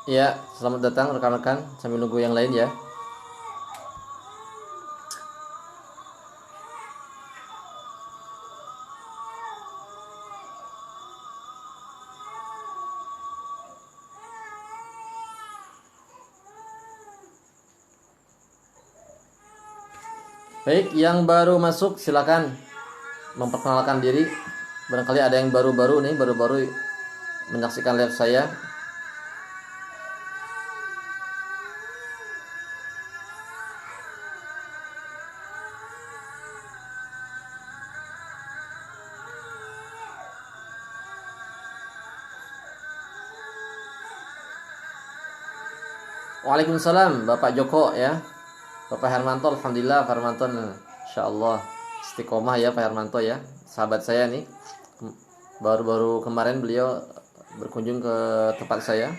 Ya, selamat datang rekan-rekan sambil nunggu yang lain ya. Baik, yang baru masuk silakan memperkenalkan diri. Barangkali ada yang baru-baru nih, baru-baru menyaksikan live saya. Waalaikumsalam, Bapak Joko ya. Bapak Hermanto, alhamdulillah Pak Hermanto, insyaallah istiqomah ya Pak Hermanto ya. Sahabat saya nih. Baru-baru kemarin beliau berkunjung ke tempat saya.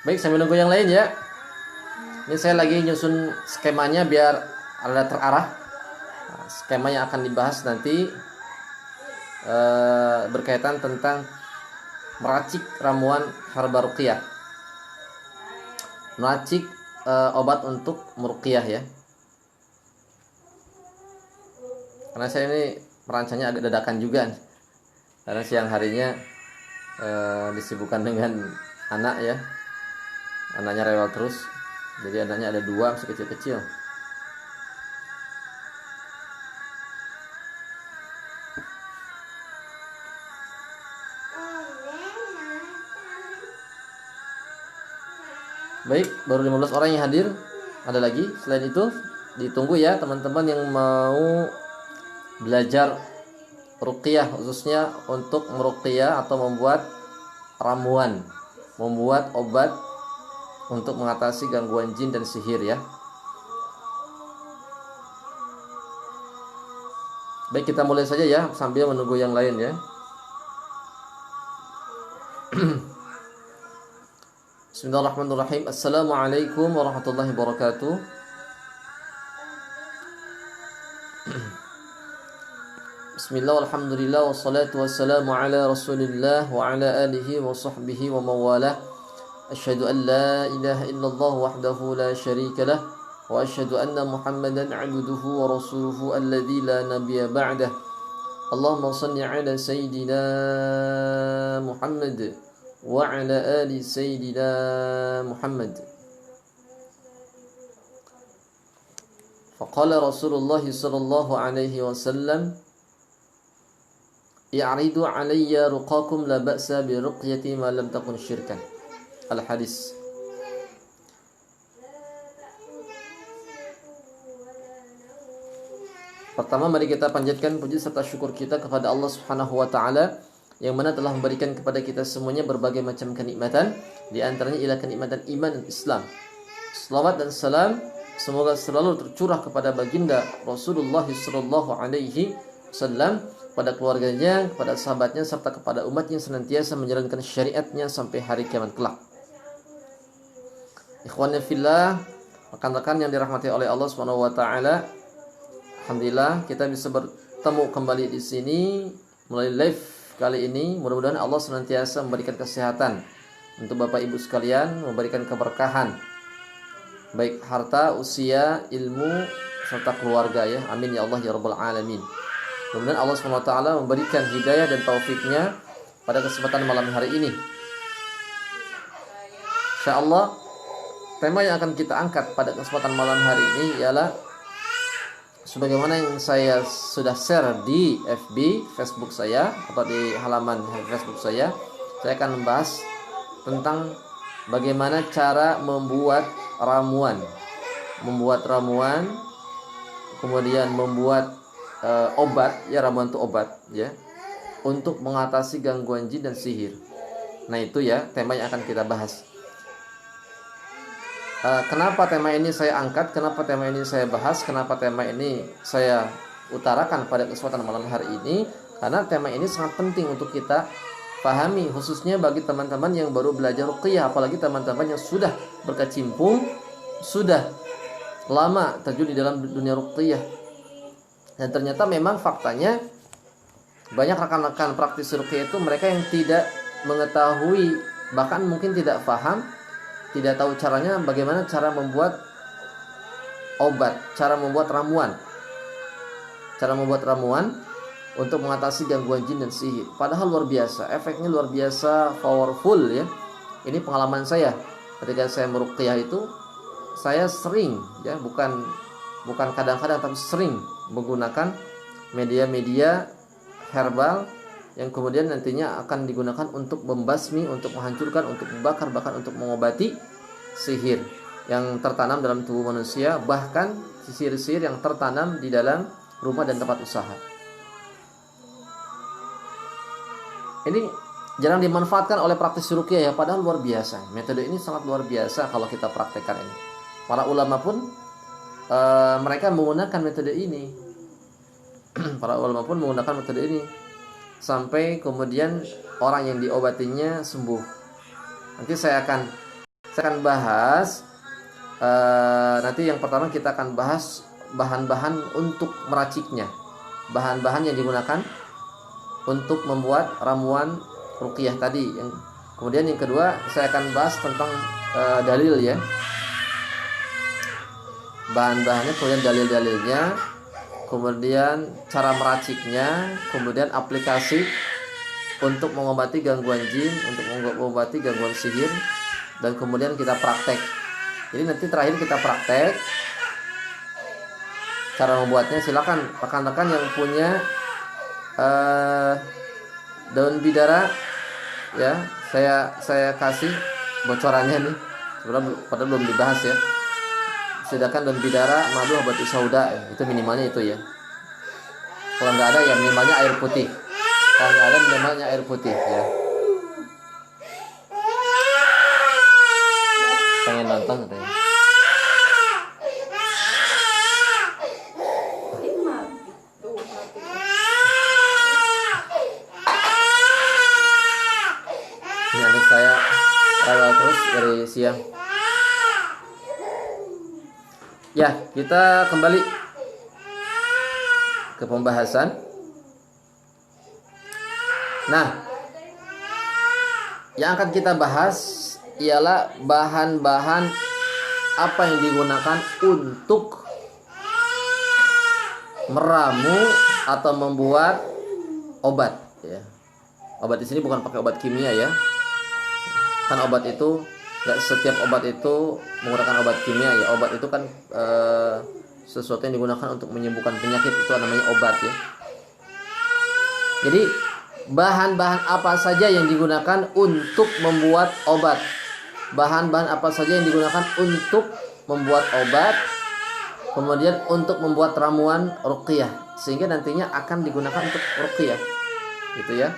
Baik, sambil nunggu yang lain ya. Ini saya lagi nyusun skemanya biar ada terarah. Skema yang akan dibahas nanti berkaitan tentang meracik ramuan herba ruqyah. Meracik obat untuk meruqyah ya. Karena saya ini merancangnya agak dadakan juga nih. Karena siang harinya disibukkan dengan anak ya. Anaknya rewel terus. Jadi anaknya ada 2 masih kecil-kecil. Baik, baru 15 orang yang hadir. Ada lagi selain itu, ditunggu ya teman-teman yang mau belajar ruqyah, khususnya untuk meruqyah atau membuat ramuan, membuat obat untuk mengatasi gangguan jin dan sihir ya. Baik, kita mulai saja ya sambil menunggu yang lain ya. Bismillahirrahmanirrahim. Assalamualaikum warahmatullahi wabarakatuh. Bismillah, alhamdulillah, wassalatu wassalamu ala rasulillah wa ala alihi wa sahbihi wa mawalah. Asyhadu an la ilaha illallah wahdahu la syarika lah wa asyhadu anna Muhammadan 'abduhu wa rasuluhu alladzi la nabiyya ba'dah. Allahumma shalli ala sayyidina Muhammad wa ala ali sayyidina Muhammad. Faqala Rasulullah sallallahu alaihi wasallam, "I'ridu 'alayya ruqakum la ba'sa bi ruqyati ma lam takun syirkan." Al-hadis. Pertama, mari kita panjatkan puji serta syukur kita kepada Allah Subhanahu wa taala yang mana telah memberikan kepada kita semuanya berbagai macam kenikmatan, di antaranya ialah kenikmatan iman dan Islam. Selawat dan salam semoga selalu tercurah kepada baginda Rasulullah sallallahu alaihi wasallam, pada keluarganya, kepada sahabatnya, serta kepada umatnya senantiasa menjalankan syariatnya sampai hari kiamat kelak. Ikhwanna fillah, rekan-rekan yang dirahmati oleh Allah Subhanahu wa taala, alhamdulillah kita bisa bertemu kembali di sini melalui live kali ini. Mudah-mudahan Allah senantiasa memberikan kesehatan untuk Bapak Ibu sekalian, memberikan keberkahan baik harta, usia, ilmu serta keluarga ya. Amin ya Allah ya rabbal alamin. Mudah-mudahan Allah SWT memberikan hidayah dan taufiknya pada kesempatan malam hari ini. InsyaAllah tema yang akan kita angkat pada kesempatan malam hari ini ialah sebagaimana yang saya sudah share di FB, Facebook saya, atau di halaman Facebook saya akan membahas tentang bagaimana cara membuat ramuan, kemudian membuat obat, ya ramuan itu obat ya, untuk mengatasi gangguan jin dan sihir. Nah itu ya tema yang akan kita bahas. Kenapa tema ini saya angkat, kenapa tema ini saya bahas, kenapa tema ini saya utarakan pada kesempatan malam hari ini? Karena tema ini sangat penting untuk kita pahami, khususnya bagi teman-teman yang baru belajar ruqyah, apalagi teman-teman yang sudah berkecimpung, sudah lama terjun di dalam dunia ruqyah. Dan ternyata memang faktanya banyak rekan-rekan praktisi ruqyah itu mereka yang tidak mengetahui, bahkan mungkin tidak paham, tidak tahu caranya bagaimana cara membuat obat, cara membuat ramuan untuk mengatasi gangguan jin dan sihir. Padahal luar biasa, efeknya luar biasa powerful ya. Ini pengalaman saya ketika saya meruqyah itu, saya sering ya, bukan kadang-kadang tapi sering menggunakan media-media herbal yang kemudian nantinya akan digunakan untuk membasmi, untuk menghancurkan, untuk membakar, bahkan untuk mengobati sihir yang tertanam dalam tubuh manusia, bahkan sihir-sihir yang tertanam di dalam rumah dan tempat usaha. Ini jarang dimanfaatkan oleh praktisi ruqyah ya, padahal luar biasa. Metode ini sangat luar biasa kalau kita praktekkan ini. Para ulama pun mereka menggunakan metode ini. Para ulama pun menggunakan metode ini sampai kemudian orang yang diobatinya sembuh. Nanti saya akan bahas. Nanti yang pertama kita akan bahas bahan-bahan untuk meraciknya, bahan-bahan yang digunakan untuk membuat ramuan ruqyah tadi. Kemudian yang kedua saya akan bahas tentang dalil ya, bahan-bahannya, kemudian dalil-dalilnya, kemudian cara meraciknya, kemudian aplikasi untuk mengobati gangguan jin, untuk mengobati gangguan sihir, dan kemudian kita praktek. Jadi nanti terakhir kita praktek cara membuatnya. Silakan rekan-rekan yang punya daun bidara ya, saya kasih bocorannya nih, sebenarnya padahal belum dibahas ya. Sedangkan daun bidara, madu, obat sauda ya, itu minimalnya itu ya. Kalau nggak ada ya minimalnya air putih. Kalau nggak ada minimalnya air putih ya. Pengen nonton katanya. Ini anak saya rewel terus dari siang. Ya, kita kembali ke pembahasan. Nah, yang akan kita bahas ialah bahan-bahan apa yang digunakan untuk meramu atau membuat obat ya. Obat di sini bukan pakai obat kimia ya. Kan obat itu nggak setiap obat itu menggunakan obat kimia ya. Obat itu kan sesuatu yang digunakan untuk menyembuhkan penyakit, itu namanya obat ya. Jadi bahan-bahan apa saja yang digunakan untuk membuat obat, bahan-bahan apa saja yang digunakan untuk membuat obat, kemudian untuk membuat ramuan ruqyah, sehingga nantinya akan digunakan untuk ruqyah gitu ya.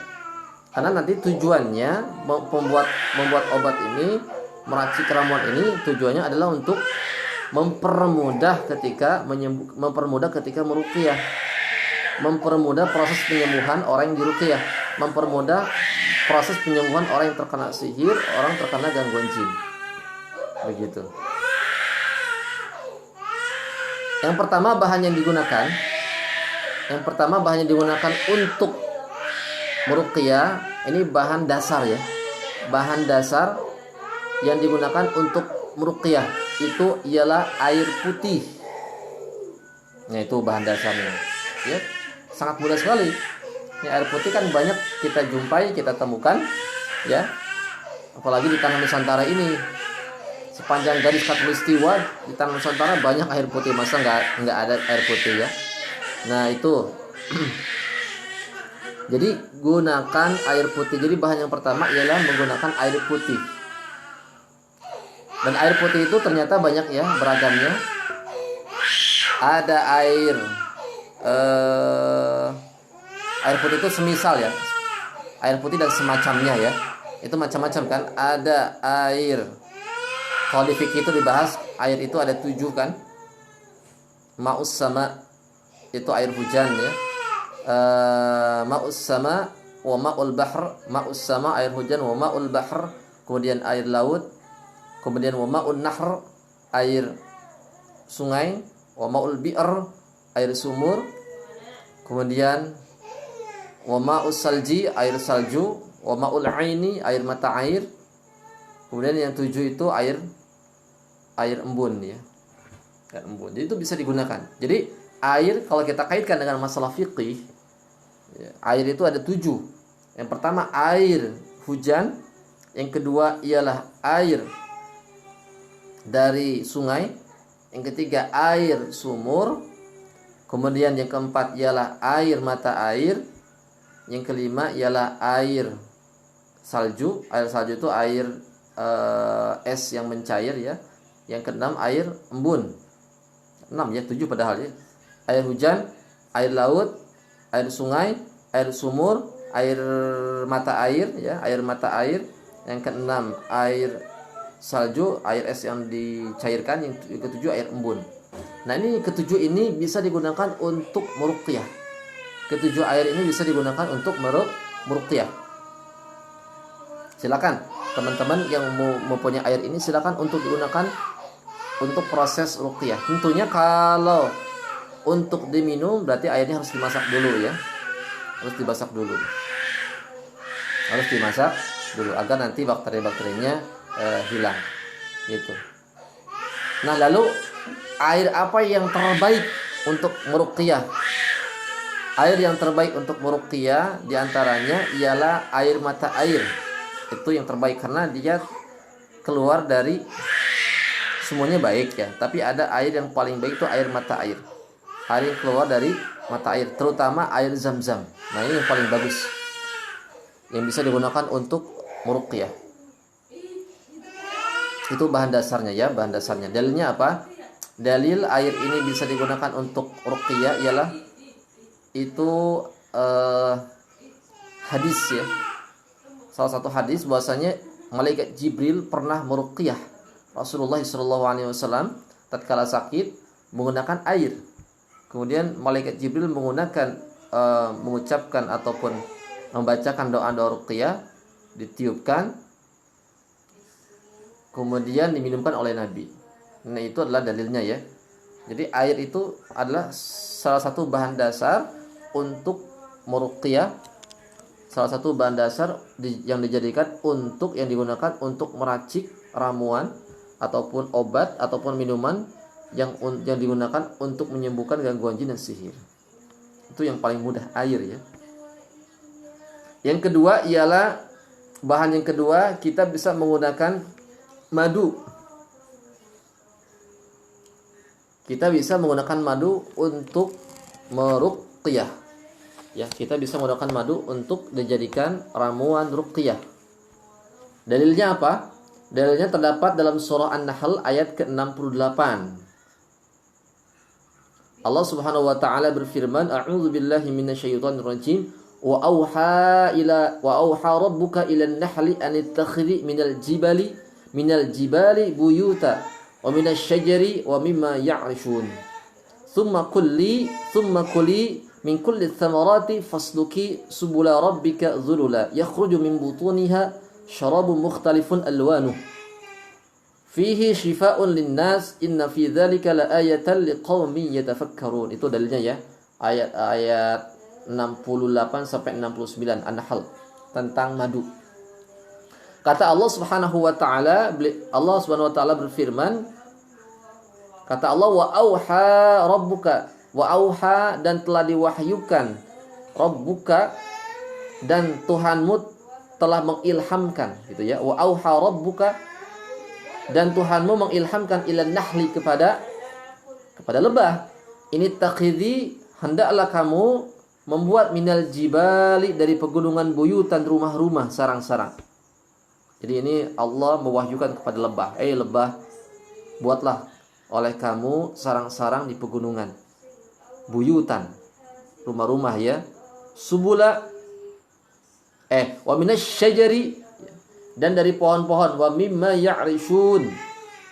Karena nanti tujuannya membuat obat ini, meracik ramuan ini, tujuannya adalah untuk mempermudah ketika meruqyah, mempermudah proses penyembuhan orang yang diruqyah, mempermudah proses penyembuhan orang yang terkena sihir, orang terkena gangguan jin. Begitu. Yang pertama bahan yang digunakan untuk meruqyah, ini bahan dasar ya. Bahan dasar yang digunakan untuk meruqyah itu ialah air putih. Nah, itu bahan dasarnya. Ya, sangat mudah sekali. Ini air putih kan banyak kita jumpai, kita temukan ya. Apalagi di tanah Nusantara ini. Sepanjang garis khatulistiwa di tanah Nusantara banyak air putih, masa nggak ada air putih ya. Nah, itu. Jadi gunakan air putih. Jadi bahan yang pertama ialah menggunakan air putih. Dan air putih itu ternyata banyak ya beragamnya. Ada air putih itu semisal ya, air putih dan semacamnya ya, itu macam-macam kan. Ada air, kalau di fikih itu dibahas air itu ada 7 kan. Ma'us sama itu air hujan ya. Ma'us sama wa ma'ul bahr, ma'us sama air hujan, wa ma'ul bahr kemudian air laut, kemudian wa ma'un nahr air sungai, wa ma'ul bi'r air sumur, kemudian wa ma'us salji air salju, wa ma'ul aini air mata air, kemudian yang 7 itu air embun ya. Air embun. Jadi itu bisa digunakan. Jadi air kalau kita kaitkan dengan masalah fikih ya, air itu ada 7. Yang pertama air hujan, yang kedua ialah air dari sungai, yang ketiga air sumur, kemudian yang keempat ialah air mata air, yang kelima ialah air salju. Air salju itu air es yang mencair ya. Yang keenam air embun. 6 ya, 7 padahal ya. Air hujan, air laut, air sungai, air sumur, air mata air ya, air mata air. Yang keenam air salju, air es yang dicairkan. Yang ketujuh air embun. Nah, ini ketujuh ini bisa digunakan untuk meruqyah. Ketujuh air ini bisa digunakan untuk meruqyah. Silakan teman-teman yang mempunyai air ini silakan untuk digunakan untuk proses ruqyah. Tentunya kalau untuk diminum berarti airnya harus dimasak dulu ya. Harus dimasak dulu. Harus dimasak dulu agar nanti bakteri-bakterinya hilang. Gitu. Nah, lalu air apa yang terbaik untuk meruqyah? Air yang terbaik untuk meruqyah diantaranya ialah air mata air. Itu yang terbaik karena dia keluar dari, semuanya baik ya, tapi ada air yang paling baik itu air mata air. Air yang keluar dari mata air, terutama air zam-zam. Nah, ini yang paling bagus, yang bisa digunakan untuk meruqyah. Itu bahan dasarnya ya, bahan dasarnya. Dalilnya apa? Dalil air ini bisa digunakan untuk ruqyah ialah itu hadis ya. Salah satu hadis bahwasanya malaikat Jibril pernah meruqyah Rasulullah SAW tatkala sakit menggunakan air. Kemudian malaikat Jibril mengucapkan ataupun membacakan doa-doa ruqyah, ditiupkan, kemudian diminumkan oleh Nabi. Nah, itu adalah dalilnya ya. Jadi air itu adalah salah satu bahan dasar untuk meruqyah, salah satu bahan dasar yang dijadikan untuk, yang digunakan untuk meracik ramuan ataupun obat ataupun minuman yang digunakan untuk menyembuhkan gangguan jin dan sihir. Itu yang paling mudah, air ya. Yang kedua ialah bahan yang kedua, kita bisa menggunakan madu. Kita bisa menggunakan madu untuk meruqyah. Ya, kita bisa menggunakan madu untuk dijadikan ramuan ruqyah. Dalilnya apa? Dalilnya terdapat dalam surah An-Nahl ayat ke-68. Allah Subhanahu wa taala berfirman, "A'udzu billahi minasyaitonir rajim. Wa auha rabbuka ilan nahli an ittakhidhi minal jibali buyuta wa minasy syajari wa mimma ya'rishun. Thumma kuli min kulli thamarati fasluki subula rabbika dhulula yakhruju min butuniha syarabun mukhtalifun alwanuh fihi shifaa'un linnas inna fi dzalika laayatan liqaumin yatafakkarun." Itu dalilnya ya. Ayat 68 sampai 69 An-Nahl tentang madu. Kata Allah Subhanahu wa taala, Allah Subhanahu wa taala berfirman, kata Allah, wa auha rabbuka, wa auha, dan telah diwahyukan, rabbuka, dan Tuhanmu telah mengilhamkan, gitu ya. Wa auha rabbuka, dan Tuhanmu mengilhamkan ilan nahli, kepada lebah. Ini takhidhi, hendaklah kamu membuat minal jibali, dari pegunungan, buyutan, rumah-rumah, sarang-sarang. Jadi ini Allah mewahyukan kepada lebah, lebah, buatlah oleh kamu sarang-sarang di pegunungan, buyutan, rumah-rumah ya, subula, wa minasy syajari, dan dari pohon-pohon, wa mimma ya'rishun,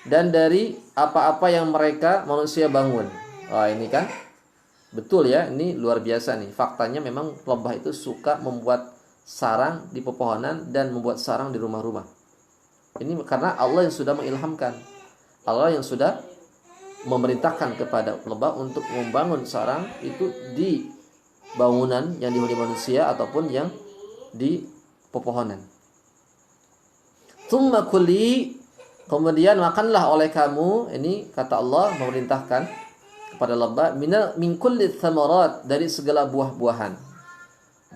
dan dari apa-apa yang mereka manusia bangun. Wah, ini kan betul ya, ini luar biasa nih. Faktanya memang lebah itu suka membuat sarang di pepohonan dan membuat sarang di rumah-rumah. Ini karena Allah yang sudah mengilhamkan, Allah yang sudah memerintahkan kepada lebah untuk membangun sarang itu di bangunan yang dihuni manusia ataupun yang di pepohonan. Tsumma kuli, kemudian makanlah oleh kamu, ini kata Allah memerintahkan kepada lebah, min kulli tsamarat, dari segala buah-buahan.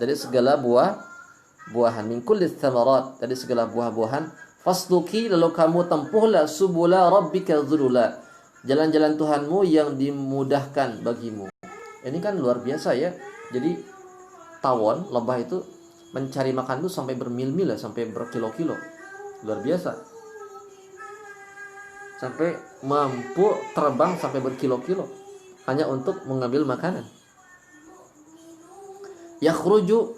Dari segala buah-buahan, min kulli tsamarat, dari segala buah-buahan. Fasluki, lalu kamu tempuhlah subula rabbika dzulula, jalan-jalan Tuhanmu yang dimudahkan bagimu. Ini kan luar biasa ya. Jadi tawon, lebah itu mencari makan itu sampai bermil-mil, sampai berkilo-kilo. Luar biasa. Sampai mampu terbang sampai berkilo-kilo hanya untuk mengambil makanan. Yakhruju,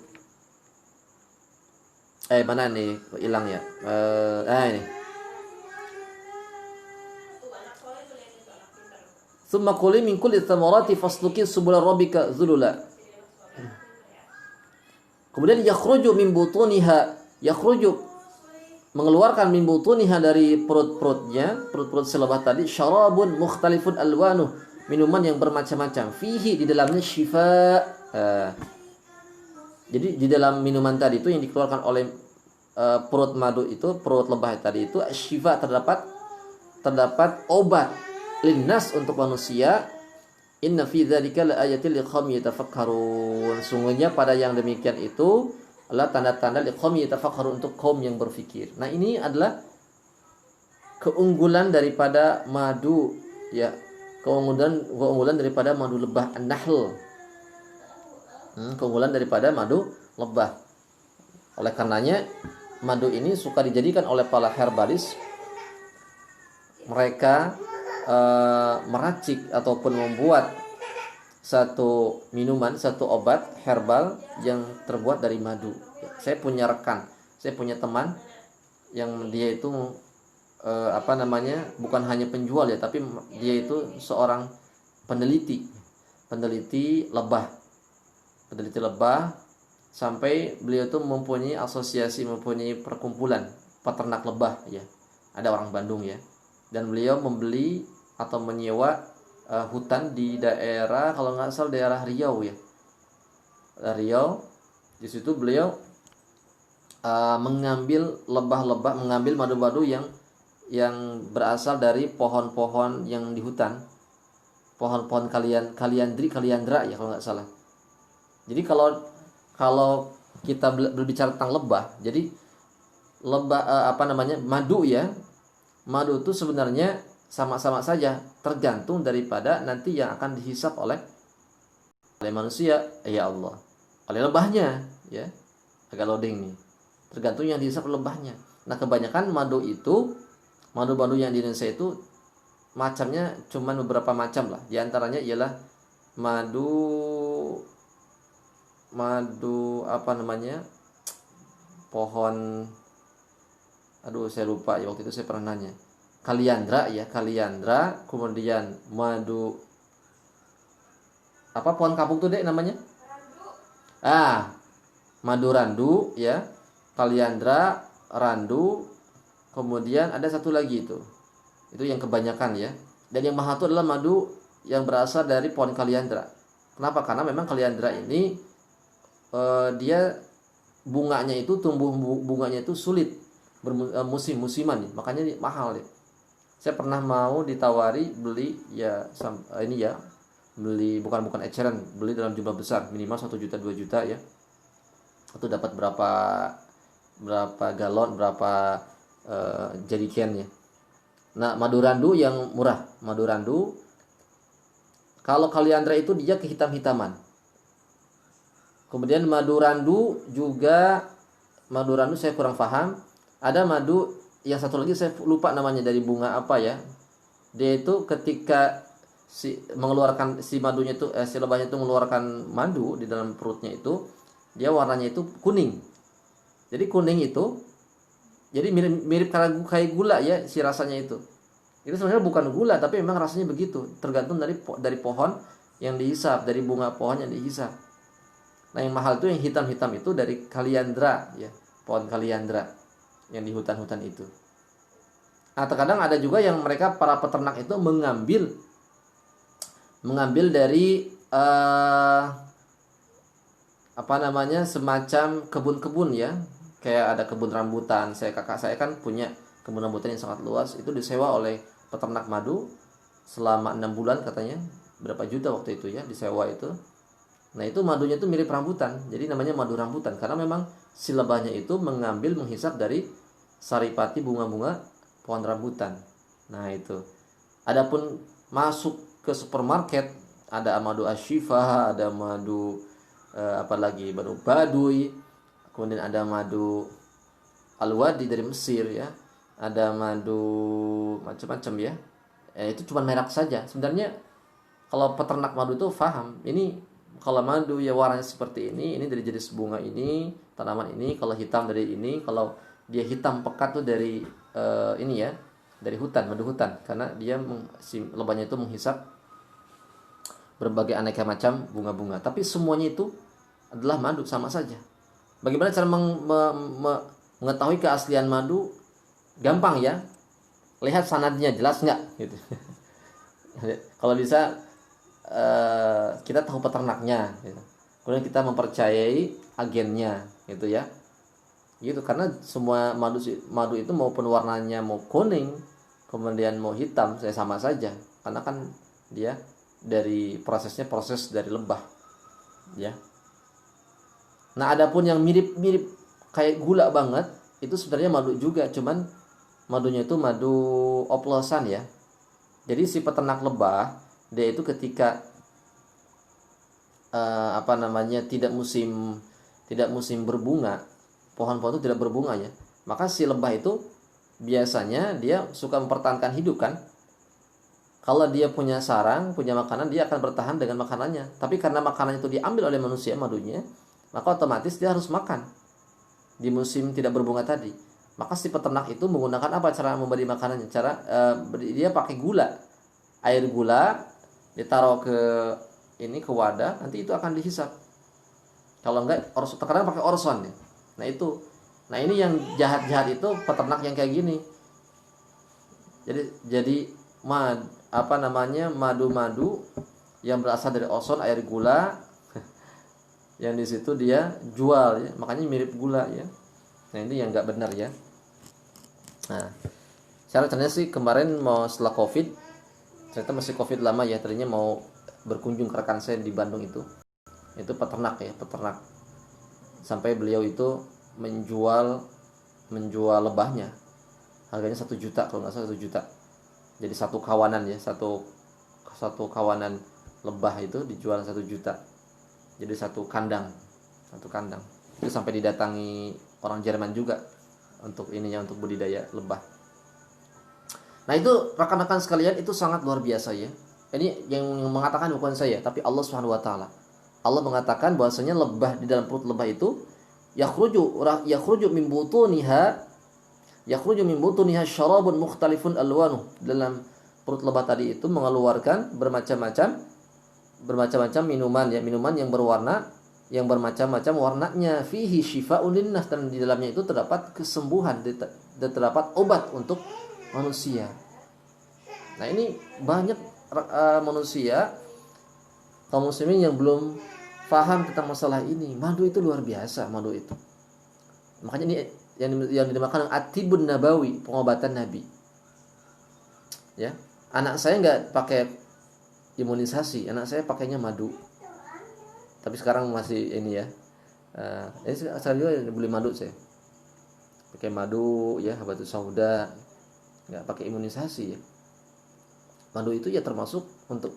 mana nih hilang ya? Ini. Tsumma kuli min kulli thamarati fasluki subula rabbika dzulula. Kemudian yakhruju min butuniha, yakhruju, mengeluarkan min butuniha, dari perut-perut si lebah tadi, syarabun mukhtalifun alwanuh, minuman yang bermacam-macam, fihi, di dalamnya syifa. Jadi di dalam minuman tadi itu yang dikeluarkan oleh perut madu itu, perut lebah tadi itu, syifa, terdapat obat, linnas, untuk manusia. Inna fi dzalika laayatil liqaumin yatafakkarun. Sungguhnya pada yang demikian itu adalah tanda-tanda liqaumin yatafakkarun, untuk kaum yang berfikir. Nah, ini adalah keunggulan daripada madu ya, keunggulan daripada madu lebah an-nahl. Keunggulan daripada madu lebah. Oleh karenanya madu ini suka dijadikan oleh para herbalis. Mereka meracik ataupun membuat satu minuman, satu obat herbal yang terbuat dari madu. Saya punya rekan, saya punya teman yang dia itu bukan hanya penjual ya, tapi dia itu seorang peneliti lebah. Sampai beliau itu mempunyai asosiasi, mempunyai perkumpulan peternak lebah ya. Ada orang Bandung ya. Dan beliau membeli atau menyewa hutan di daerah, kalau nggak salah daerah Riau ya. Riau. Di situ beliau mengambil lebah-lebah, mengambil madu-madu yang berasal dari pohon-pohon yang di hutan. Pohon-pohon kaliandra ya kalau nggak salah. Jadi kalau kita berbicara tentang lebah, jadi lebah madu ya. Madu itu sebenarnya sama-sama saja, tergantung daripada nanti yang akan dihisap oleh manusia, ya Allah, oleh lebahnya ya. Agak loading nih. Tergantung yang dihisap lebahnya. Nah, kebanyakan madu yang di Indonesia itu macamnya cuma beberapa macam lah. Di antaranya ialah madu pohon, saya lupa ya, waktu itu saya pernah nanya. Kaliandra, kemudian madu pohon kapuk tuh dek namanya? Madu randu ya, kaliandra, randu, kemudian ada satu lagi itu yang kebanyakan ya. Dan yang mahal itu adalah madu yang berasal dari pohon kaliandra. Kenapa? Karena memang kaliandra ini dia bunganya itu sulit musim-musiman nih, makanya mahal ya. Saya pernah mau ditawari beli ya, beli bukan eceran, beli dalam jumlah besar, minimal 1 juta 2 juta ya. Itu dapat berapa galon, berapa jerigen ya. Nah, madu randu yang murah, madu randu. Kalau kaliandra itu dia kehitam-hitaman. Kemudian madu randu saya kurang paham. Ada madu yang satu lagi saya lupa namanya, dari bunga apa ya. Dia itu ketika mengeluarkan si madunya itu si lebahnya itu mengeluarkan madu di dalam perutnya itu, dia warnanya itu kuning. Jadi kuning itu jadi mirip kayak gula ya si rasanya itu. Itu sebenarnya bukan gula tapi memang rasanya begitu, tergantung dari pohon yang dihisap, dari bunga pohon yang dihisap. Nah, yang mahal itu yang hitam-hitam itu dari kaliandra ya, pohon kaliandra yang di hutan-hutan itu. Nah, terkadang ada juga yang mereka para peternak itu mengambil dari apa namanya, semacam kebun-kebun ya. Kayak ada kebun rambutan. Kakak saya kan punya kebun rambutan yang sangat luas, itu disewa oleh peternak madu selama 6 bulan katanya. Berapa juta waktu itu ya disewa itu. Nah, itu madunya itu mirip rambutan. Jadi namanya madu rambutan karena memang si lebahnya itu menghisap dari saripati bunga-bunga pohon rambutan. Nah, itu. Adapun masuk ke supermarket, ada madu ashifa, ada madu apalagi madu baduy, kemudian ada madu al-wadi dari Mesir ya, ada madu macam-macam ya. Itu cuma merek saja. Sebenarnya kalau peternak madu itu paham, ini kalau madu ya warnanya seperti ini dari jenis bunga ini, tanaman ini. Kalau hitam dari ini, kalau dia hitam pekat tuh dari ini ya, dari hutan, madu hutan, karena dia si lebahnya itu menghisap berbagai aneka macam bunga-bunga. Tapi semuanya itu adalah madu, sama saja. Bagaimana cara mengetahui keaslian madu? Gampang ya, lihat sanadnya jelas nggak gitu. Kalau bisa kita tahu peternaknya gitu. Kemudian kita mempercayai agennya gitu ya, gitu. Karena semua madu itu maupun warnanya mau kuning kemudian mau hitam, saya sama saja, karena kan dia dari proses dari lebah ya. Nah, adapun yang mirip-mirip kayak gula banget itu sebenarnya madu juga, cuman madunya itu madu oplosan ya. Jadi si peternak lebah dia itu ketika apa namanya tidak musim berbunga, pohon-pohon itu tidak berbunga ya, maka si lebah itu biasanya dia suka mempertahankan hidup kan. Kalau dia punya sarang, punya makanan, dia akan bertahan dengan makanannya. Tapi karena makanan itu diambil oleh manusia, madunya, maka otomatis dia harus makan di musim tidak berbunga tadi. Maka si peternak itu menggunakan apa cara memberi makanannya? Dia pakai gula, air gula ditaruh ke wadah, nanti itu akan dihisap. Kalau enggak, terkadang pakai orson ya. Nah ini yang jahat-jahat itu peternak yang kayak gini. Jadi madu-madu yang berasal dari orson, air gula, yang di situ dia jual ya, makanya mirip gula ya. Nah, ini yang nggak benar ya. Nah, saya rencananya sih kemarin mau setelah Covid, ternyata masih Covid lama ya, tadinya mau berkunjung ke rekan saya di Bandung itu peternak ya, peternak. Sampai beliau itu menjual lebahnya, harganya 1 juta kalau nggak salah, 1 juta. Jadi satu kawanan ya, satu kawanan lebah itu dijual 1 juta. Jadi satu kandang itu sampai didatangi orang Jerman juga untuk budidaya lebah. Nah, itu rekan-rekan sekalian, itu sangat luar biasa ya. Ini yang mengatakan bukan saya, tapi Allah Subhanahu wa taala. Allah mengatakan bahwasanya lebah, di dalam perut lebah itu yakhruju min butuniha syarabun mukhtalifun alwanuh. Dalam perut lebah tadi itu mengeluarkan bermacam-macam minuman ya, minuman yang bermacam-macam warnanya, fihi syifa'un linnas, dan di dalamnya itu terdapat kesembuhan, dan terdapat obat untuk manusia. Nah, ini banyak manusia kaum muslimin yang belum paham tentang masalah ini. Madu itu luar biasa, madu itu. Makanya ini yang dinamakan atibun nabawi, pengobatan Nabi. Ya, anak saya nggak pakai imunisasi, anak saya pakainya madu. Tapi sekarang masih ini ya. Saya juga beli madu, saya pakai madu ya, habatus sauda, nggak pakai imunisasi ya. Madu itu ya termasuk untuk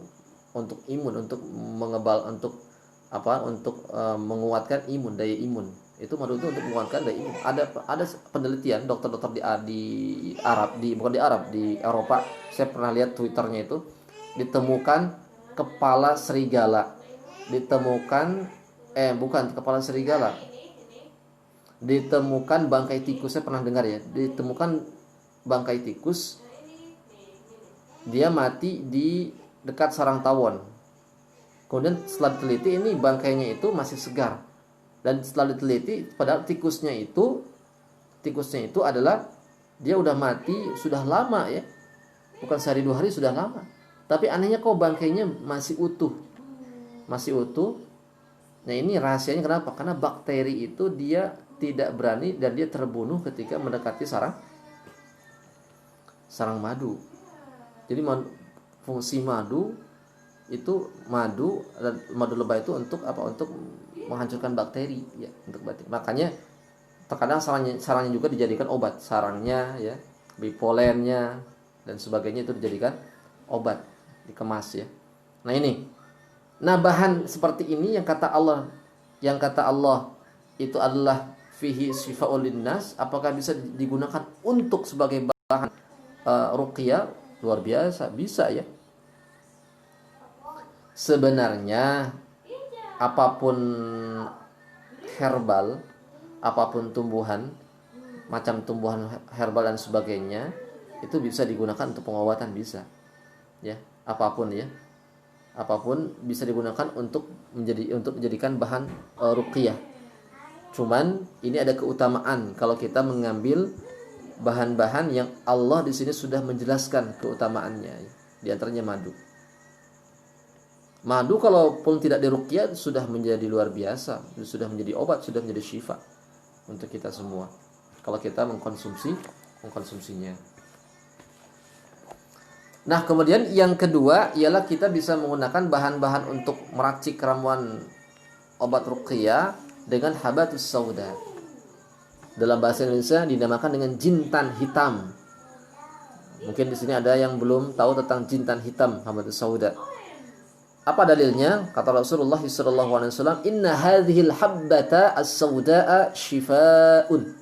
imun, untuk menguatkan imun, daya imun. Itu madu itu untuk menguatkan daya imun. Ada penelitian dokter-dokter di Arab, bukan di Arab, di Eropa. Saya pernah lihat Twitternya itu, ditemukan kepala serigala. Ditemukan bukan kepala serigala. Ditemukan bangkai tikus. Saya pernah dengar ya. Ditemukan bangkai tikus, dia mati di dekat sarang tawon. Kemudian setelah diteliti, ini bangkainya itu masih segar. Dan setelah diteliti, padahal tikusnya itu adalah dia udah mati sudah lama ya. Bukan sehari 2 hari, sudah lama. Tapi anehnya kok bangkainya masih utuh. Masih utuh. Nah, ini rahasianya kenapa? Karena bakteri itu dia tidak berani dan dia terbunuh ketika mendekati sarang madu. Jadi fungsi madu itu, madu lebah itu untuk apa? Untuk menghancurkan bakteri ya, untuk bakteri. Makanya terkadang sarangnya juga dijadikan obat, sarangnya ya, bipolennya dan sebagainya itu dijadikan obat, dikemas ya. Nah ini, bahan seperti ini yang kata Allah itu adalah fihi syifaa'un linnas, apakah bisa digunakan untuk sebagai bahan ruqyah? Luar biasa, bisa ya. Sebenarnya apapun herbal, apapun tumbuhan, macam tumbuhan herbal dan sebagainya, itu bisa digunakan untuk pengobatan, bisa. Ya, apapun ya. Apapun bisa digunakan untuk menjadikan bahan ruqyah. Cuman ini ada keutamaan kalau kita mengambil bahan-bahan yang Allah di sini sudah menjelaskan keutamaannya. Di antaranya madu. Madu kalaupun tidak diruqyah sudah menjadi luar biasa, sudah menjadi obat, sudah menjadi syifa untuk kita semua kalau kita mengkonsumsinya. Nah, kemudian yang kedua ialah kita bisa menggunakan bahan-bahan untuk meracik ramuan obat ruqyah dengan habatus sauda. Dalam bahasa Indonesia dinamakan dengan jintan hitam. Mungkin di sini ada yang belum tahu tentang jintan hitam, habatus sauda. Apa dalilnya? Kata Rasulullah SAW, "Inna hadhil habbata as-sauda'a shifaa'un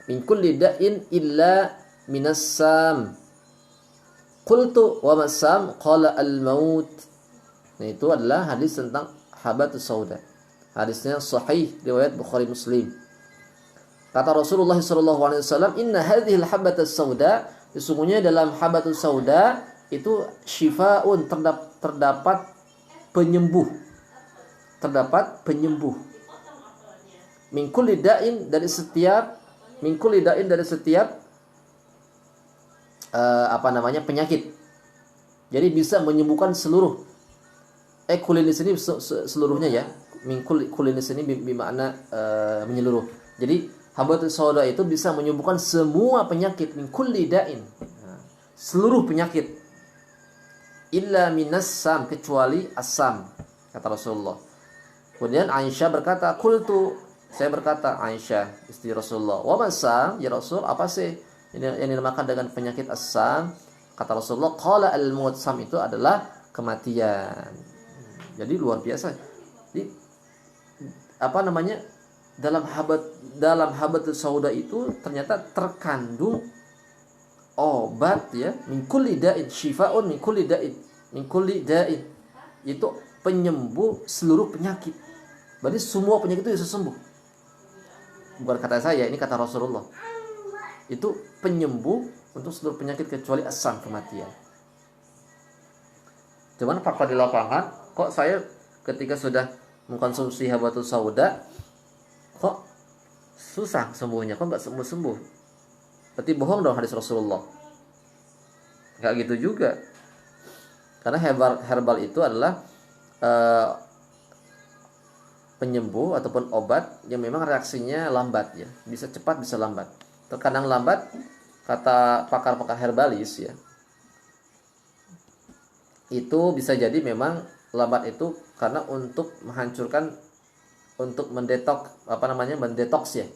min kulli da'in illa minas sam." Qultu wa masam? Qala al-maut. Nah, itu adalah hadis tentang habatus sauda. Hadisnya sahih riwayat Bukhari Muslim. Kata Rasulullah SAW, "Inna hadhil habatus sauda," sesungguhnya dalam habatus sauda itu syifaun, terdapat penyembuh. Min kulli da'in, dari setiap penyakit. Jadi bisa menyembuhkan seluruh. Kulin di sini seluruhnya ya. Min kulin di sini bermakna menyeluruh. Jadi habatus sauda itu bisa menyembuhkan semua penyakit, min kulli da'in. Seluruh penyakit. Illa minas sam, kecuali asam, kata Rasulullah. Kemudian Aisyah berkata, "Qultu," saya berkata, Aisyah istri Rasulullah, "Wa masam, ya Rasul, apa sih yang dinamakan dengan penyakit asam?" Kata Rasulullah, "Qala al-maut," sam itu adalah kematian. Jadi luar biasa. Jadi dalam habatus sauda itu ternyata terkandung obat ya, min kulli da'in, syifaun min kulli da'in, itu penyembuh seluruh penyakit. Berarti semua penyakit itu bisa sembuh. Bukan kata saya, ini kata Rasulullah. Itu penyembuh untuk seluruh penyakit kecuali asam, kematian. Cuman fakta di lapangan, kok saya ketika sudah mengkonsumsi habatus sauda kok susah sembuhnya, kok nggak sembuh. Berarti bohong dong hadis Rasulullah. Gak gitu juga. Karena herbal itu adalah penyembuh ataupun obat yang memang reaksinya lambat ya. Bisa cepat, bisa lambat. Terkadang lambat, kata pakar-pakar herbalis ya. Itu bisa jadi memang lambat itu karena untuk menghancurkan, untuk mendetoks ya.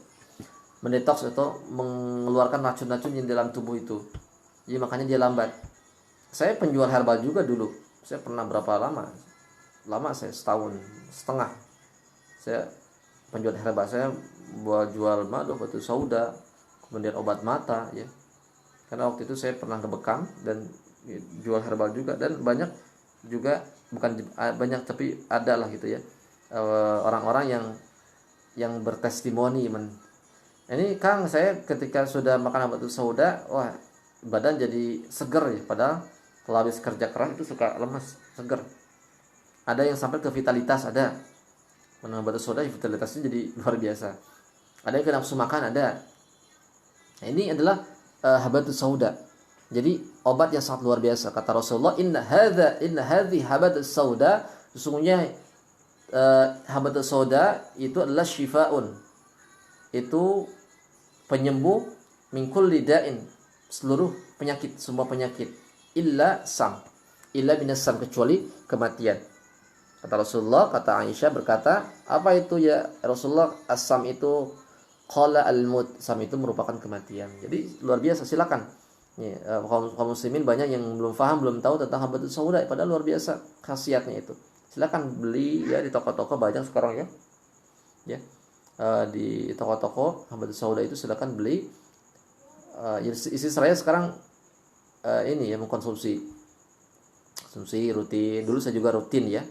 Mendetoks atau mengeluarkan racun-racun yang dalam tubuh itu. Jadi makanya dia lambat. Saya penjual herbal juga dulu. Saya pernah berapa lama? Lama saya, 1,5 tahun. Saya penjual herbal saya buat jual madu, batu sauda, kemudian obat mata ya. Karena waktu itu saya pernah ke Bekam dan jual herbal juga, dan banyak juga, bukan banyak tapi ada lah gitu ya, orang-orang yang bertestimoni ini Kang, saya ketika sudah makan batu sauda, wah badan jadi seger ya, padahal kalau habis kerja keras itu suka lemas, seger. Ada yang sampai ke vitalitas, ada menambah batu soda vitalitasnya jadi luar biasa. Ada yang ke nafsu makan, ada. Nah, ini adalah habatus sauda. Jadi obat yang sangat luar biasa. Kata Rasulullah, inna hadhi habatus sauda, sesungguhnya habatus sauda itu adalah syifaun. Itu penyembuh min kulli da'in, seluruh penyakit, semua penyakit. Illa binas sam, kecuali kematian. Kata Rasulullah, kata Aisyah berkata, apa itu ya Rasulullah? As-sam itu qala al-maut, sam itu merupakan kematian. Jadi luar biasa, silakan. Kaum muslimin banyak yang belum paham, belum tahu tentang habatus sauda, padahal luar biasa khasiatnya itu. Silakan beli ya di toko-toko, banyak sekarang ya. Ya. Di toko-toko habatus sauda itu silakan beli. Istri saya sekarang ini ya mengkonsumsi rutin. Dulu saya juga rutin ya.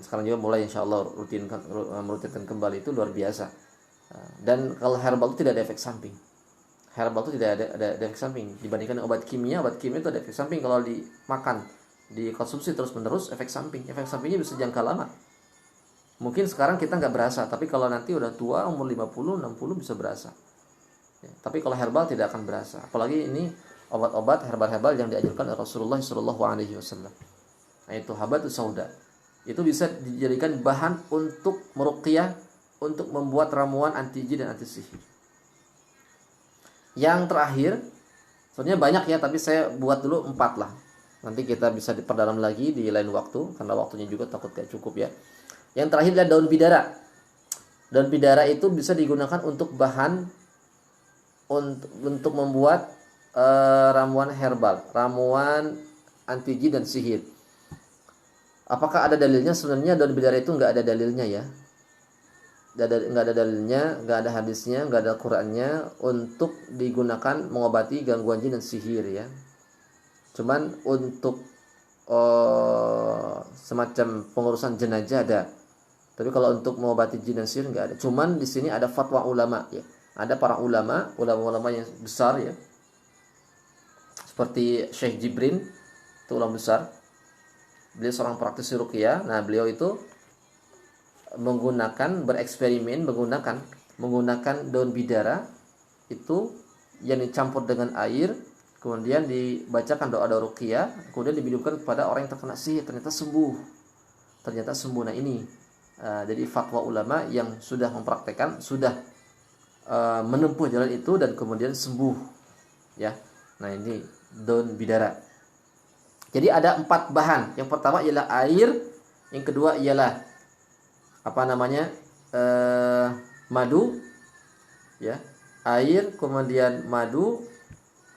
Sekarang juga mulai insya Allah merutinkan kembali, itu luar biasa. Dan kalau herbal itu tidak ada efek samping. Herbal itu tidak ada efek samping dibandingkan obat kimia itu ada efek samping. Kalau dimakan, dikonsumsi terus menerus, efek sampingnya bisa jangka lama. Mungkin sekarang kita nggak berasa, tapi kalau nanti udah tua, umur 50, 60 bisa berasa ya. Tapi kalau herbal tidak akan berasa, apalagi ini obat-obat herbal yang diajarkan oleh Rasulullah SAW. Nah itu habatus sauda, itu bisa dijadikan bahan untuk meruqyah, untuk membuat ramuan anti jin dan anti sihir. Yang terakhir, sebenarnya banyak ya, tapi saya buat dulu 4 lah. Nanti kita bisa diperdalam lagi di lain waktu, karena waktunya juga takut gak cukup ya. Yang terakhir adalah daun bidara. Daun bidara itu bisa digunakan untuk bahan untuk membuat ramuan herbal, ramuan anti jin dan sihir. Apakah ada dalilnya? Sebenarnya daun bidara itu nggak ada dalilnya ya. Nggak ada dalilnya, nggak ada hadisnya, nggak ada Qur'annya untuk digunakan mengobati gangguan jin dan sihir ya. Cuman untuk semacam pengurusan jenazah ada. Tapi kalau untuk mengobati jin dan sihir nggak ada. Cuman di sini ada fatwa ulama ya. Ada para ulama yang besar ya. Seperti Syekh Jibrin, itu ulama besar. Beliau seorang praktisi ruqyah. Nah, beliau itu bereksperimen menggunakan daun bidara itu yang dicampur dengan air, kemudian dibacakan doa-doa ruqyah, kemudian diminumkan kepada orang yang terkena sihir, ternyata sembuh. Nah ini jadi fatwa ulama yang sudah mempraktekkan, sudah menempuh jalan itu dan kemudian sembuh ya. Nah ini daun bidara. Jadi ada 4 bahan. Yang pertama ialah air, yang kedua ialah madu ya, air, kemudian madu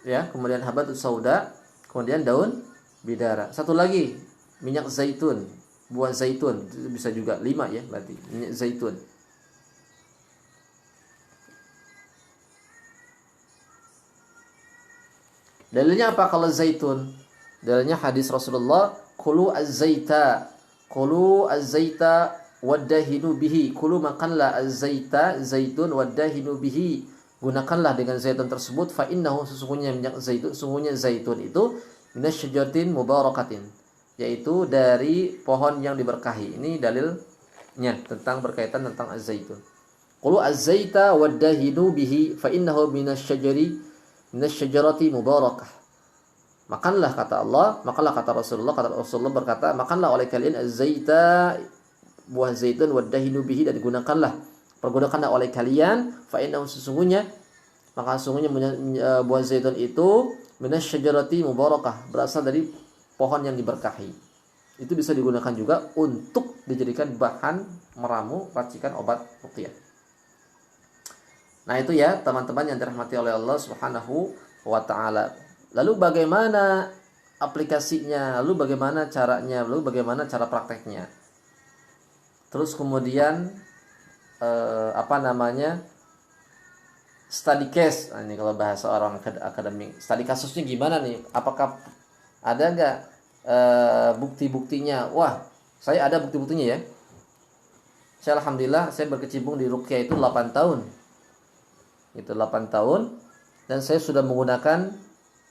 ya, kemudian habatus sauda, kemudian daun bidara. Satu lagi minyak zaitun, buah zaitun, itu bisa juga 5 ya berarti minyak zaitun. Dalilnya apa kalau zaitun? Dalilnya hadis Rasulullah, kulu az-zaita wadahinu bihi. Kulu makanlah az-zaita, zaitun, wadahinu bihi. Gunakanlah dengan zaitun tersebut, fa innahu, sesungguhnya minyak zaitun, sesungguhnya zaitun itu minasyajaratin mubarakatin, yaitu dari pohon yang diberkahi. Ini dalilnya tentang berkaitan tentang az-zaitun. Qulu az-zaita wadahinu bihi fa innahu minasyajarati mubarakah. Makanlah kata Allah, makanlah kata Rasulullah berkata, makanlah oleh kalian az-zaita, buah zaitun, wadahinu bihi, dan pergunakanlah oleh kalian, fa innahu, sesungguhnya buah zaitun itu minasyajarati mubarakah, berasal dari pohon yang diberkahi. Itu bisa digunakan juga untuk dijadikan bahan meramu racikan obat ruqyah. Nah itu ya teman-teman yang dirahmati oleh Allah Subhanahu wa ta'ala. Lalu bagaimana aplikasinya? Lalu bagaimana caranya? Lalu bagaimana cara prakteknya? Terus kemudian study case. Nah, ini kalau bahasa orang akademik, study kasusnya gimana nih? Apakah ada nggak bukti-buktinya? Wah, saya ada bukti-buktinya ya. Saya alhamdulillah saya berkecimpung di ruqyah itu 8 tahun. Itu 8 tahun dan saya sudah menggunakan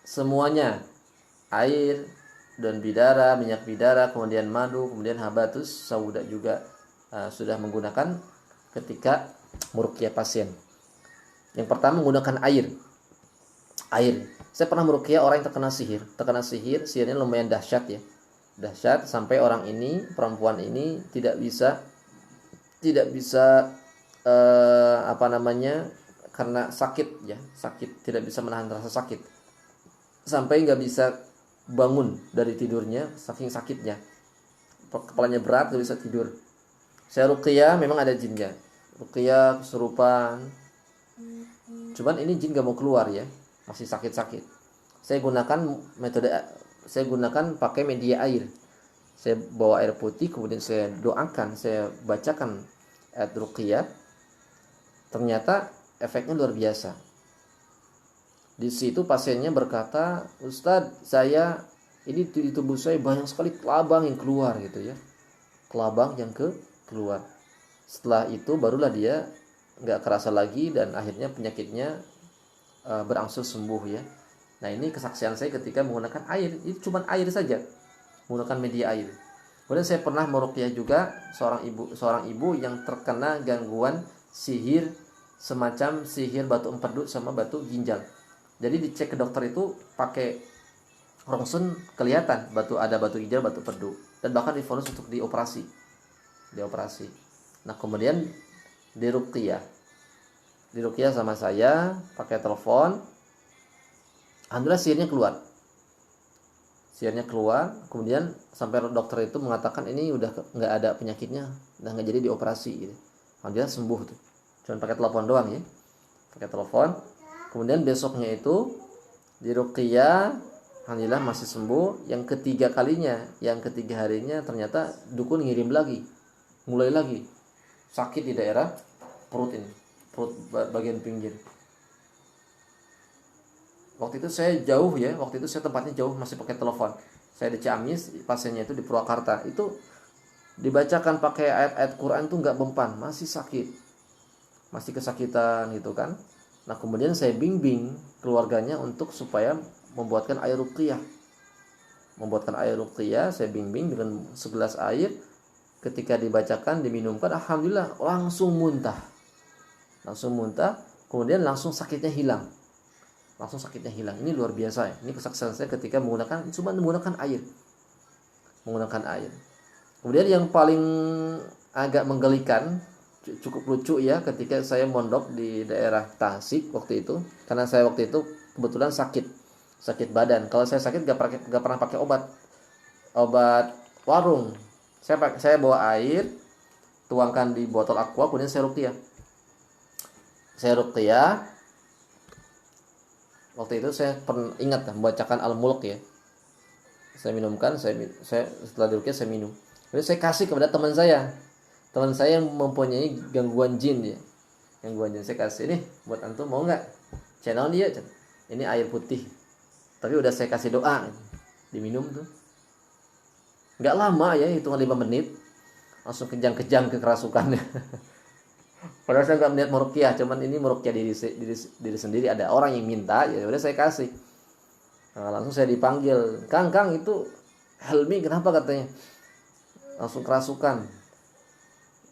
semuanya. Air, daun bidara, minyak bidara, kemudian madu, kemudian habatus sauda juga sudah menggunakan ketika meruqyah pasien. Yang pertama menggunakan air. Saya pernah meruqyah orang yang terkena sihir, sihirnya lumayan dahsyat ya. Dahsyat sampai orang ini, perempuan ini tidak bisa karena sakit ya, tidak bisa menahan rasa sakit. Sampai nggak bisa bangun dari tidurnya saking sakitnya. Kepalanya berat, nggak bisa tidur. Saya ruqyah, memang ada jinnya. Ruqyah kesurupan. Cuman ini jin gak mau keluar ya, masih sakit-sakit. Saya gunakan pakai media air. Saya bawa air putih, kemudian saya doakan, saya bacakan ayat ruqyah. Ternyata efeknya luar biasa. Di situ pasiennya berkata, "Ustadz, ini di tubuh saya banyak sekali kelabang yang keluar gitu ya." Kelabang yang keluar. Setelah itu barulah dia nggak kerasa lagi dan akhirnya penyakitnya berangsur sembuh ya. Nah, ini kesaksian saya ketika menggunakan air. Itu cuma air saja, menggunakan media air. Kemudian saya pernah meruqyah juga seorang ibu yang terkena gangguan sihir, semacam sihir batu empedu sama batu ginjal. Jadi dicek ke dokter itu pakai rongsen, kelihatan ada batu ginjal, batu empedu, dan bahkan divonis untuk dioperasi. Nah, kemudian diruqyah sama saya pakai telepon. Alhamdulillah sihirnya keluar. Kemudian sampai dokter itu mengatakan ini udah nggak ada penyakitnya, udah nggak jadi dioperasi gitu. Alhamdulillah sembuh tuh, cuma pakai telepon doang ya, pakai telepon. Kemudian besoknya itu diruqyah, alhamdulillah masih sembuh. Yang ketiga harinya ternyata dukun ngirim lagi, mulai lagi sakit di daerah perut bagian pinggir. Waktu itu saya tempatnya jauh, masih pakai telepon. Saya di Ciamis, pasiennya itu di Purwakarta. Itu dibacakan pakai ayat-ayat Quran tuh nggak mempan, masih sakit, masih kesakitan gitu kan. Nah, kemudian saya bimbing keluarganya untuk supaya membuatkan air ruqyah. Saya bimbing dengan segelas air. Ketika dibacakan, diminumkan, alhamdulillah langsung muntah. Kemudian langsung sakitnya hilang. Ini luar biasa ya. Ini kesaksian saya ketika menggunakan air. Kemudian yang paling agak menggelikan, cukup lucu ya, ketika saya mondok di daerah Tasik waktu itu. Karena saya waktu itu kebetulan sakit badan. Kalau saya sakit gak pernah pakai obat warung. Saya bawa air, tuangkan di botol aqua, kemudian saya ruqyah. Waktu itu saya ingat membacakan Al-Mulk ya. Saya minumkan, setelah diruqyah saya minum. Kemudian saya kasih kepada teman saya yang mempunyai gangguan jin ya. Saya kasih, "Ini buat antum, mau nggak?" Channel dia, "Ini air putih, tapi udah saya kasih doa." Diminum tuh. Nggak lama ya, hitungan 5 menit langsung kejang-kejang kerasukannya. Padahal saya nggak melihat meruqyah, cuman ini meruqyah diri sendiri. Ada orang yang minta, ya udah saya kasih. Nah, langsung saya dipanggil, Kang, itu Helmi kenapa?" katanya. Langsung kerasukan.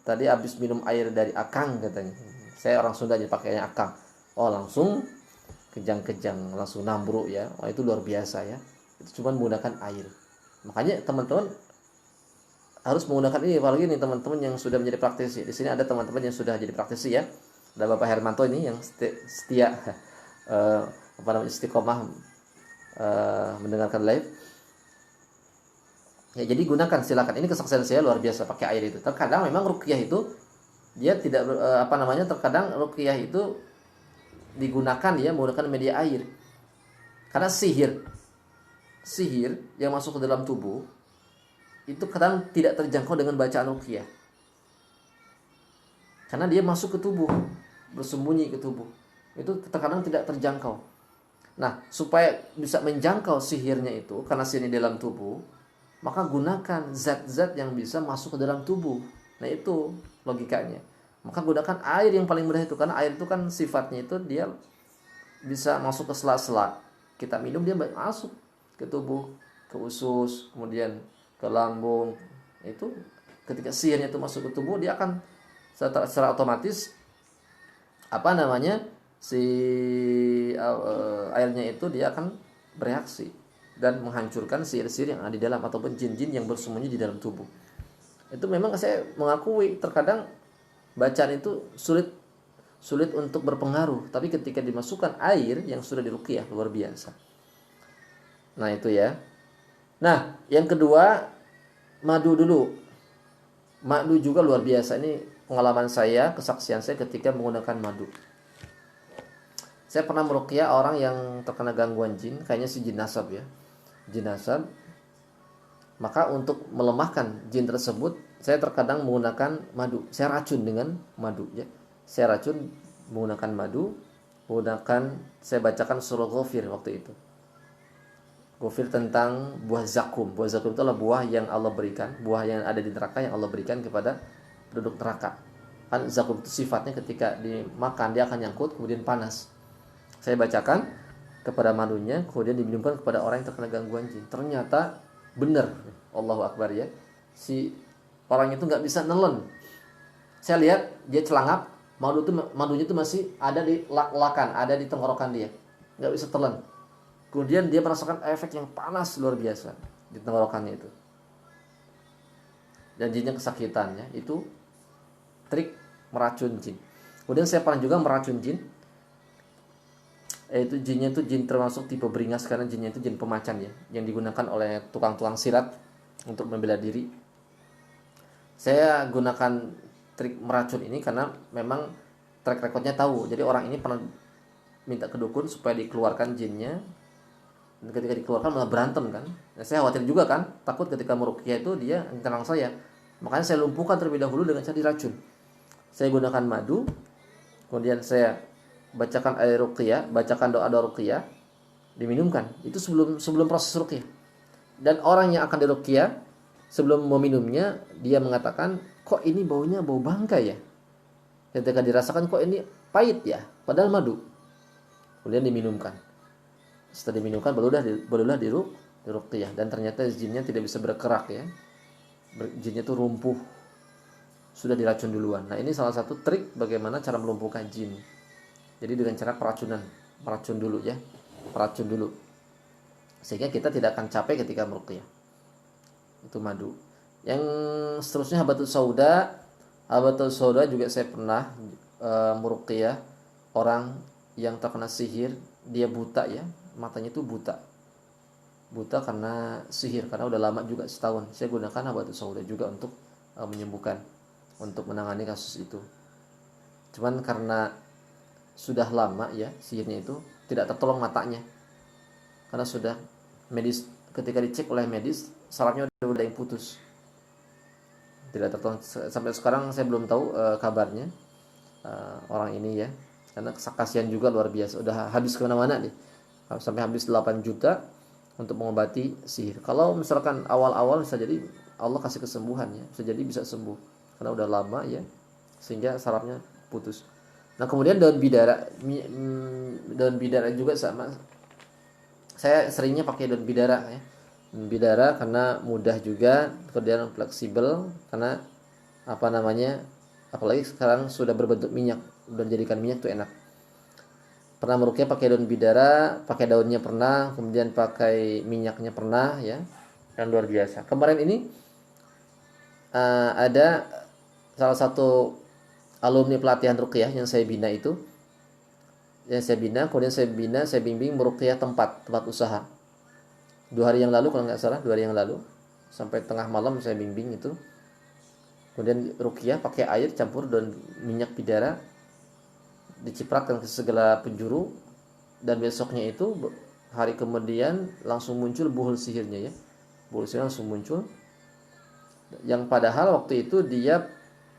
Tadi habis minum air dari Akang katanya. Saya orang Sunda aja pakainya Akang. Oh, langsung kejang-kejang, langsung nambruk ya. Oh, itu luar biasa ya. Itu cuma menggunakan air. Makanya teman-teman harus menggunakan ini, apalagi nih teman-teman yang sudah menjadi praktisi. Di sini ada teman-teman yang sudah jadi praktisi ya. Ada Bapak Hermanto ini yang setia istiqomah mendengarkan live. Ya, jadi gunakan, silakan. Ini kesaksian saya luar biasa pakai air itu. Terkadang memang ruqyah itu dia tidak terkadang ruqyah itu digunakan ya menggunakan media air. Karena sihir yang masuk ke dalam tubuh itu kadang tidak terjangkau dengan bacaan ruqyah. karena dia masuk ke tubuh, bersembunyi ke tubuh. Itu terkadang tidak terjangkau. Nah, supaya bisa menjangkau sihirnya itu, karena sihirnya di dalam tubuh, maka gunakan zat-zat yang bisa masuk ke dalam tubuh. Nah, itu logikanya. Maka gunakan air yang paling mudah itu, karena air itu kan sifatnya itu dia bisa masuk ke sela-sela. Kita minum dia masuk ke tubuh, ke usus, kemudian ke lambung. Itu ketika sihirnya itu masuk ke tubuh, dia akan secara otomatis apa namanya si airnya itu dia akan bereaksi dan menghancurkan sihir-sihir yang ada di dalam ataupun jin-jin yang bersembunyi di dalam tubuh. Itu memang saya mengakui terkadang bacaan itu sulit untuk berpengaruh, tapi ketika dimasukkan air yang sudah diruqyah luar biasa. Nah, itu ya. Nah, yang kedua, madu dulu. Madu juga luar biasa. Ini pengalaman saya, kesaksian saya ketika menggunakan madu. Saya pernah meruqyah orang yang terkena gangguan jin, kayaknya si jin nasab ya. Jin nasab. Maka untuk melemahkan jin tersebut, saya terkadang menggunakan madu. Saya racun dengan madu ya. Saya racun menggunakan madu, saya bacakan surah Ghafir waktu itu. Ghafir tentang buah zakum. Buah zakum itu adalah buah yang Allah berikan, buah yang ada di neraka yang Allah berikan kepada penduduk neraka. Kan zakum itu sifatnya ketika dimakan dia akan nyangkut kemudian panas. Saya bacakan kepada madunya, kemudian diminumkan kepada orang yang terkena gangguan jin. Ternyata benar, Allahu Akbar ya. Si orang itu nggak bisa nelen. Saya lihat dia celangap, madunya itu masih ada di lakan, ada di tenggorokan dia, nggak bisa telan. Kemudian dia merasakan efek yang panas luar biasa di tenggorokannya itu. Dan jinnya kesakitan ya, itu trik meracun jin. Kemudian saya pernah juga meracun jin. Itu jinnya itu jin termasuk tipe beringas karena jinnya itu jin pemacan ya, yang digunakan oleh tukang-tukang silat untuk membela diri. Saya gunakan trik meracun ini karena memang track recordnya tahu. Jadi orang ini pernah minta ke dukun supaya dikeluarkan jinnya. Dan ketika dikeluarkan malah berantem kan. Nah, saya khawatir juga kan, takut ketika meruqyah itu dia menyerang saya. Makanya saya lumpuhkan terlebih dahulu dengan cara diracun. Saya gunakan madu, kemudian saya bacakan air ruqyah, bacakan doa-doa ruqyah, diminumkan. Itu sebelum proses ruqyah. Dan orang yang akan diruqyah sebelum meminumnya dia mengatakan, kok ini baunya bau bangkai ya? Ketika dirasakan kok ini pahit ya, padahal madu. Kemudian diminumkan. Setelah diminumkan barulah diruqyah dan ternyata jinnya tidak bisa bergerak ya. Jinnya itu lumpuh. Sudah diracun duluan. Nah, ini salah satu trik bagaimana cara melumpuhkan jin. Jadi dengan cara meracun dulu ya. Meracun dulu. Sehingga kita tidak akan capek ketika meruqyah. Itu madu. Yang seterusnya habatus sauda. Habatus sauda juga saya pernah meruqyah orang yang terkena sihir, dia buta ya. Matanya itu buta karena sihir, karena udah lama juga setahun. Saya gunakan habatus sauda juga untuk menyembuhkan, untuk menangani kasus itu. Cuman karena sudah lama ya sihirnya itu tidak tertolong matanya, karena sudah medis, ketika dicek oleh medis sarafnya udah yang putus, tidak tertolong. Sampai sekarang saya belum tahu kabarnya orang ini ya, karena kasihan juga luar biasa, udah habis kemana-mana nih, sampai habis 8 juta untuk mengobati sihir. Kalau misalkan awal-awal bisa jadi Allah kasih kesembuhan ya, bisa jadi bisa sembuh karena udah lama ya, sehingga sarafnya putus. Nah, kemudian daun bidara juga sama. Saya seringnya pakai daun bidara ya. Daun bidara karena mudah juga, kemudian fleksibel, karena apa namanya? Apalagi sekarang sudah berbentuk minyak, udah dijadikan minyak tuh enak. Pernah meruqyah pakai daun bidara, pakai daunnya pernah, kemudian pakai minyaknya pernah ya. Dan luar biasa. Kemarin ini ada salah satu alumni pelatihan ruqyah yang saya bina itu. Kemudian saya bimbing meruqyah tempat usaha. 2 hari yang lalu kalau nggak salah, 2 hari yang lalu. Sampai tengah malam saya bimbing itu. Kemudian ruqyah pakai air campur daun minyak bidara, dicipratkan ke segala penjuru, dan besoknya itu hari kemudian langsung muncul buhul sihirnya ya. Buhul sihir langsung muncul. Yang padahal waktu itu dia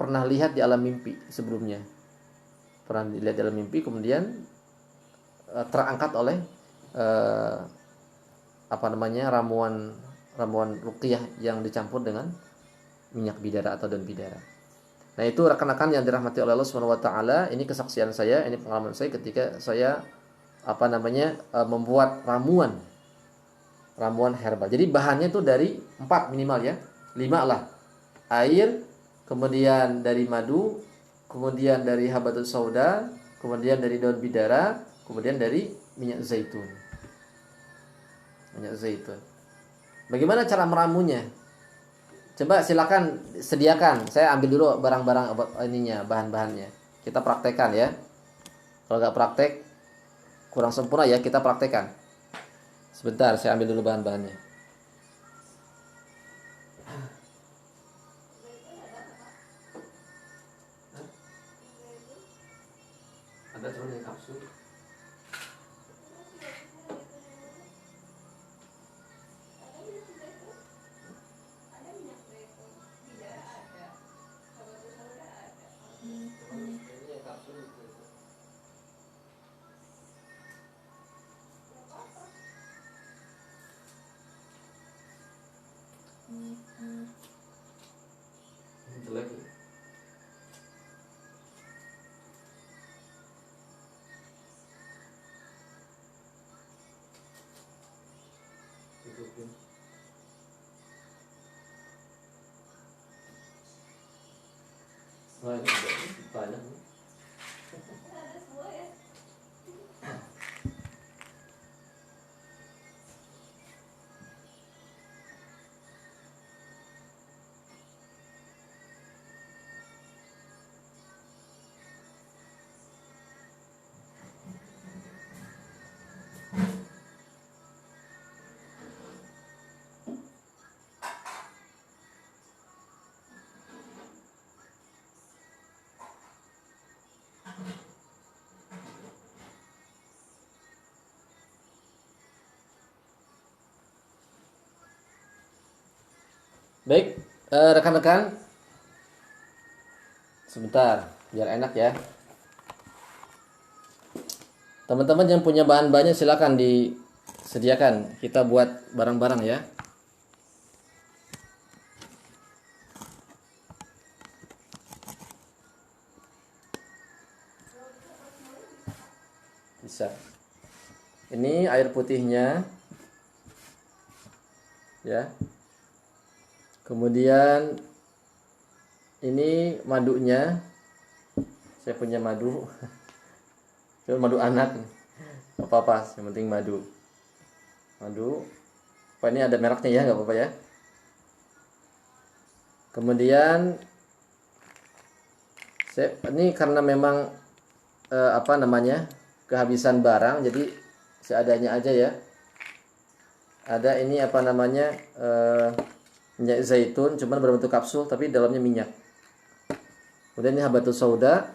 pernah lihat di alam mimpi sebelumnya. Pernah dilihat di alam mimpi, kemudian terangkat oleh ramuan ruqyah yang dicampur dengan minyak bidara atau daun bidara. Nah, itu rekan-rekan yang dirahmati oleh Allah Subhanahu wa taala, ini kesaksian saya, ini pengalaman saya ketika saya membuat ramuan herbal. Jadi bahannya itu dari 4 minimal ya. 5 lah. Air, kemudian dari madu, kemudian dari habatus sauda, kemudian dari daun bidara, kemudian dari minyak zaitun. Bagaimana cara meramunya? Coba silakan sediakan. Saya ambil dulu barang-barang bahan-bahannya. Kita praktekkan ya. Kalau nggak praktek kurang sempurna ya, kita praktekkan. Sebentar, saya ambil dulu bahan-bahannya. Ada cuma yang kapsul. Jelek ya. Tutupin. Wah, ini banyak nih. Baik, rekan-rekan, sebentar, biar enak ya. Teman-teman yang punya bahan-bahannya silakan disediakan. Kita buat barang-barang ya. Bisa. Ini air putihnya, ya. Kemudian ini madunya. Saya punya madu. Cuma madu anak. Apa-apa, yang penting madu. Apa ini ada mereknya ya, nggak apa-apa ya. Kemudian ini karena memang kehabisan barang, jadi seadanya aja ya. Ada ini minyak zaitun, cuman berbentuk kapsul tapi dalamnya minyak. Kemudian ini habatus sauda.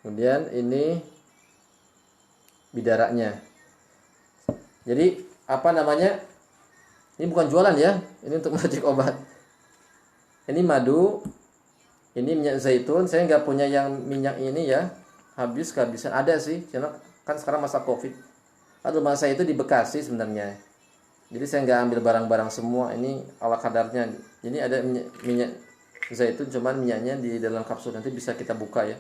Kemudian ini bidaranya. Jadi ini bukan jualan ya, ini untuk meracik obat. Ini madu, ini minyak zaitun. Saya nggak punya yang minyak ini ya, kehabisan. Ada sih, karena kan sekarang masa Covid. Rumah saya itu di Bekasi sebenarnya. Jadi saya nggak ambil barang-barang semua, ini ala kadarnya. Jadi ada minyak zaitun, cuman minyaknya di dalam kapsul, nanti bisa kita buka ya.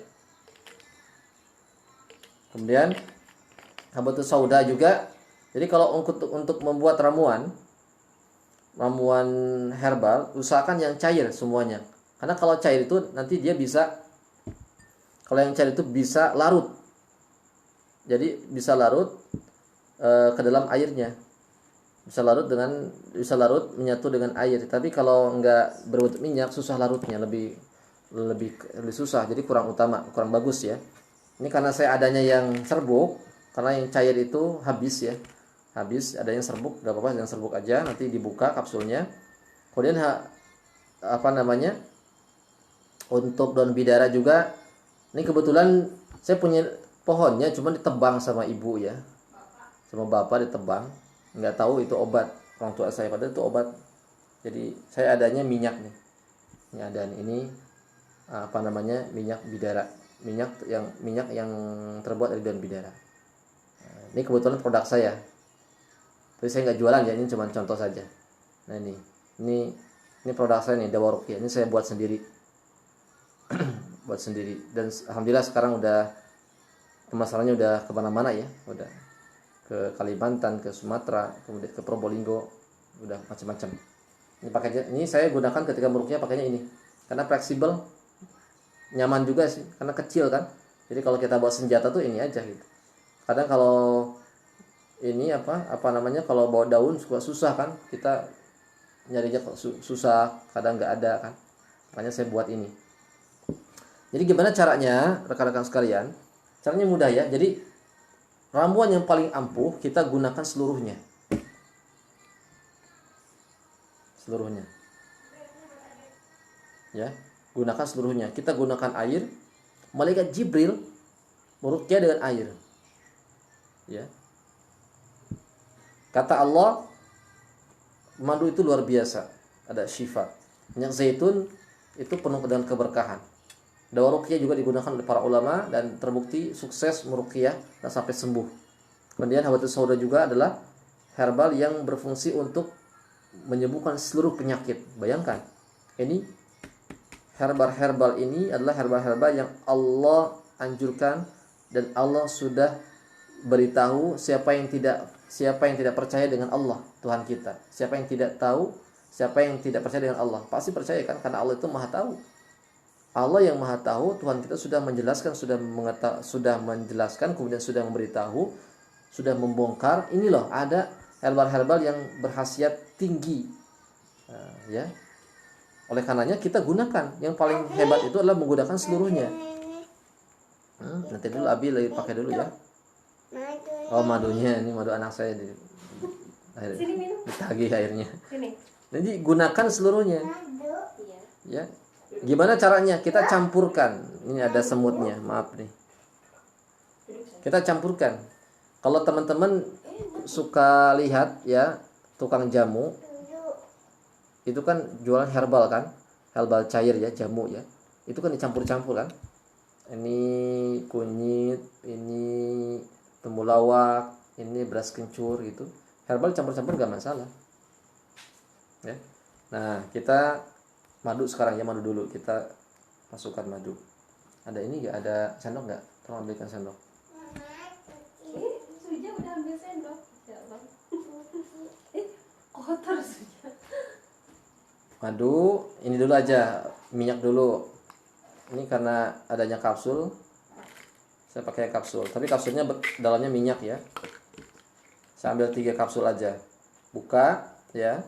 Kemudian habatus sauda juga. Jadi kalau untuk membuat ramuan herbal, usahakan yang cair semuanya. Karena kalau cair itu nanti dia kalau yang cair itu bisa larut. Jadi bisa larut ke dalam airnya, bisa larut menyatu dengan air. Tapi kalau nggak berbentuk minyak, susah larutnya, lebih susah. Jadi kurang bagus ya. Ini karena saya adanya yang serbuk, karena yang cair itu habis. Ada yang serbuk, nggak apa-apa, yang serbuk aja, nanti dibuka kapsulnya. Kemudian untuk daun bidara juga. Ini kebetulan saya punya pohonnya, cuma ditebang sama ibu ya. Sama bapak ditebang, nggak tahu itu obat. orang tua saya, padahal itu obat. Jadi saya adanya minyak nih. Ini ada ini apa namanya, minyak bidara, minyak yang terbuat dari daun bidara. Nah, ini kebetulan produk saya. Tapi saya nggak jualan ya, ini cuma contoh saja. Nah ini produk saya nih, Dawa Ruqyah. Ini saya buat sendiri. Buat sendiri, dan alhamdulillah sekarang udah pemasarannya udah kemana-mana ya, udah ke Kalimantan, ke Sumatera, kemudian ke Probolinggo, udah macam-macam. Ini pakainya, ini saya gunakan ketika meruqyah pakainya ini, karena fleksibel, nyaman juga sih, karena kecil kan. Jadi kalau kita bawa senjata tuh ini aja gitu. Kadang kalau ini apa namanya, kalau bawa daun suka susah kan, kita nyarinya susah, kadang nggak ada kan. Makanya saya buat ini. Jadi gimana caranya rekan-rekan sekalian? Caranya mudah ya. Jadi ramuan yang paling ampuh kita gunakan seluruhnya. Seluruhnya. Ya, gunakan seluruhnya. Kita gunakan air. Malaikat Jibril meruqyah dengan air. Ya. Kata Allah, madu itu luar biasa, ada syifa. Minyak zaitun itu penuh dengan keberkahan. Dawa ruqyah juga digunakan oleh para ulama dan terbukti sukses meruqyah dan sampai sembuh. Kemudian habatus sauda juga adalah herbal yang berfungsi untuk menyembuhkan seluruh penyakit. Bayangkan, ini herbal ini adalah herbal yang Allah anjurkan dan Allah sudah beritahu siapa yang tidak percaya dengan Allah Tuhan kita. Siapa yang tidak tahu, siapa yang tidak percaya dengan Allah, pasti percaya kan, karena Allah itu Maha tahu. Allah yang Maha tahu, Tuhan kita sudah menjelaskan, kemudian sudah memberitahu, sudah membongkar. Ini loh, ada herbal-herbal yang berkhasiat tinggi. Ya. Oleh karenanya kita gunakan. Yang paling hebat itu adalah menggunakan seluruhnya. Nanti dulu Abi lagi pakai dulu ya. Oh, madunya, ini madu anak saya ditagih airnya. Jadi gunakan seluruhnya. Ya. Gimana caranya? Kita campurkan. Ini ada semutnya, maaf nih. Kita campurkan. Kalau teman-teman suka lihat ya, tukang jamu itu kan jualan herbal kan, herbal cair ya, jamu ya. Itu kan dicampur-campur kan. Ini kunyit, ini temulawak, ini beras kencur gitu. Herbal campur-campur gak masalah. Ya. Nah, kita madu sekarang ya, madu dulu. Kita masukkan madu. Ada ini enggak? Ada sendok enggak? Tolong ambilkan sendok. Suja udah ambil sendok. Ya Allah. Kotor Suja. Madu, ini dulu aja, minyak dulu. Ini karena adanya kapsul, saya pakai kapsul. Tapi kapsulnya dalamnya minyak ya. Saya ambil 3 kapsul aja. Buka ya.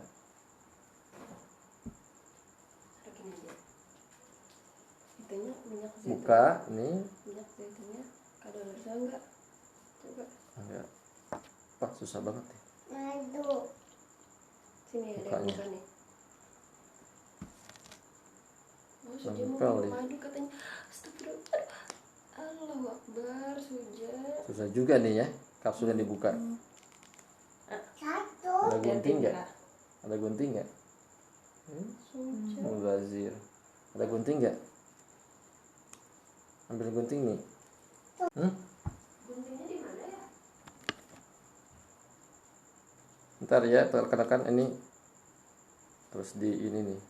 Buka ini. Minyak zaitunnya kada bisa enggak? Coba. Enggak. Wah, susah banget nih. Madu. Sini ada yang buka nih. Oh, Suja mau minum madu katanya. Astagfirullah. Allahu Akbar, Suja. Susah juga nih ya, kapsulnya dibuka. Ada gunting enggak? Ada gunting enggak? Mubazir. Ada gunting enggak? Ambil gunting nih. Guntingnya di mana ya? Ntar ya, rekan-rekan, ini terus di ini nih.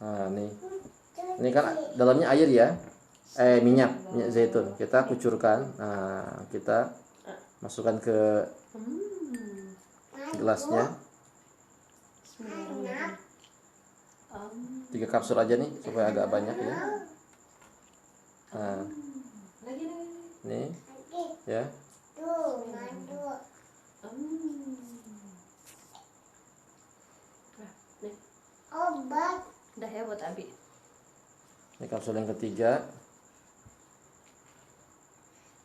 Nah, nih. Ini kan dalamnya air ya. Minyak zaitun. Kita kucurkan. Nah, kita masukkan ke gelasnya. 3 kapsul aja nih supaya agak banyak ya. Nah, nih ya. Obat. Udah ya buat Abi. Ini kapsul yang ketiga.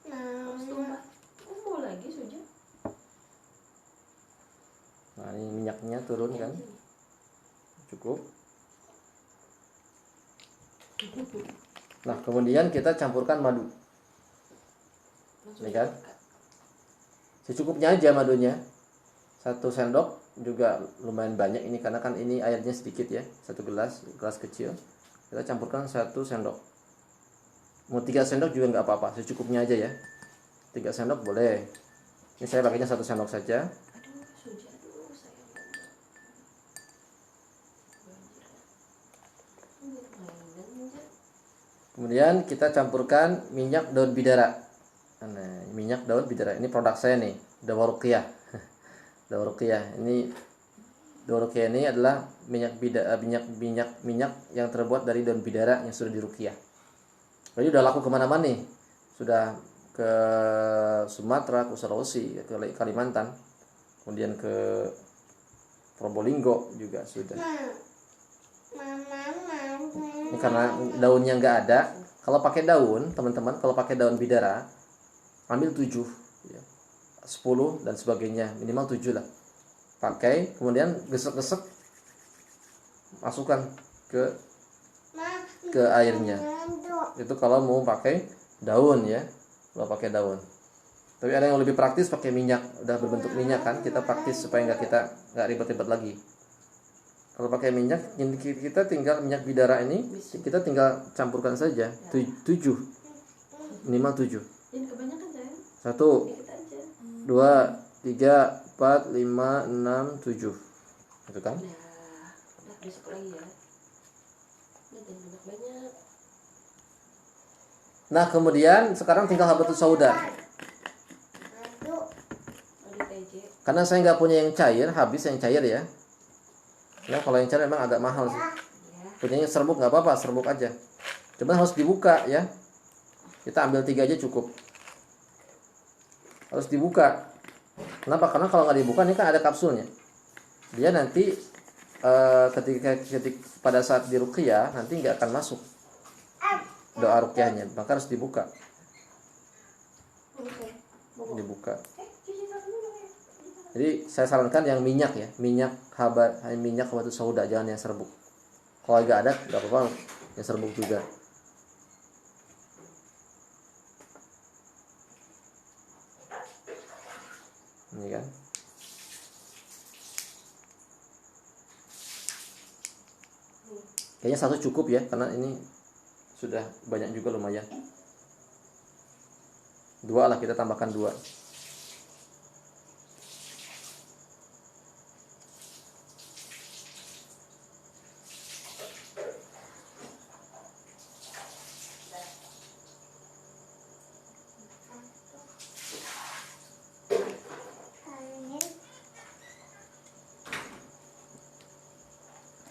Mau lagi Suja. Nah, ini minyaknya turun kan. Cukup. Nah, kemudian kita campurkan madu. Ini kan. Secukupnya aja madunya. 1 sendok juga lumayan banyak ini karena kan ini airnya sedikit ya. 1 gelas kecil. Kita campurkan 1 sendok. Mau 3 sendok juga nggak apa-apa, secukupnya aja ya. 3 sendok boleh. Ini saya pakainya 1 sendok saja. Aduh, Suji, aduh, sayang banget. Banjir. Mainan aja. Kemudian kita campurkan minyak daun bidara. Nah, minyak daun bidara ini produk saya nih, Dawa Ruqyah. Dawa Ruqyah ini adalah minyak yang terbuat dari daun bidara yang sudah diruqyah. Jadi udah laku kemana-mana nih, sudah ke Sumatera, ke Sulawesi, ke Kalimantan, kemudian ke Probolinggo juga sudah. Ini karena daunnya nggak ada. Kalau pakai daun, teman-teman, kalau pakai daun bidara, ambil 7, ya, 10 dan sebagainya, minimal 7 lah. Pakai, kemudian gesek-gesek, masukkan ke airnya. Itu kalau mau pakai daun ya, kalau pakai daun. Tapi ada yang lebih praktis pakai minyak, udah berbentuk minyak kan, kita praktis supaya nggak ribet-ribet lagi. Kalau pakai minyak, kita tinggal minyak bidara ini, kita tinggal campurkan saja 7, minimal 7. Ini kebanyakan saya. 1, Dikit aja. 2, 3, 4, 5, 6, 7. Itu kan? Udah besok lagi ya. Udah jangan banyak-banyak. Nah, kemudian sekarang tinggal habatus sauda. Aduh, TJ. Karena saya nggak punya yang cair, habis yang cair ya. Nah, kalau yang cair memang agak mahal sih. Punyanya serbuk nggak apa-apa, serbuk aja. Cuma harus dibuka ya. Kita ambil 3 aja cukup. Harus dibuka. Kenapa? Karena kalau nggak dibuka ini kan ada kapsulnya. Dia nanti ketika pada saat diruqyah nanti nggak akan masuk doa ruqyahnya, maka harus dibuka. Dibuka. Jadi saya sarankan yang minyak ya, minyak habatus sauda, jangan yang serbuk. Kalau nggak ada nggak apa-apa, yang serbuk juga. Ini kan. Kayaknya 1 cukup ya, karena ini sudah banyak juga lumayan. 2 lah, kita tambahkan 2.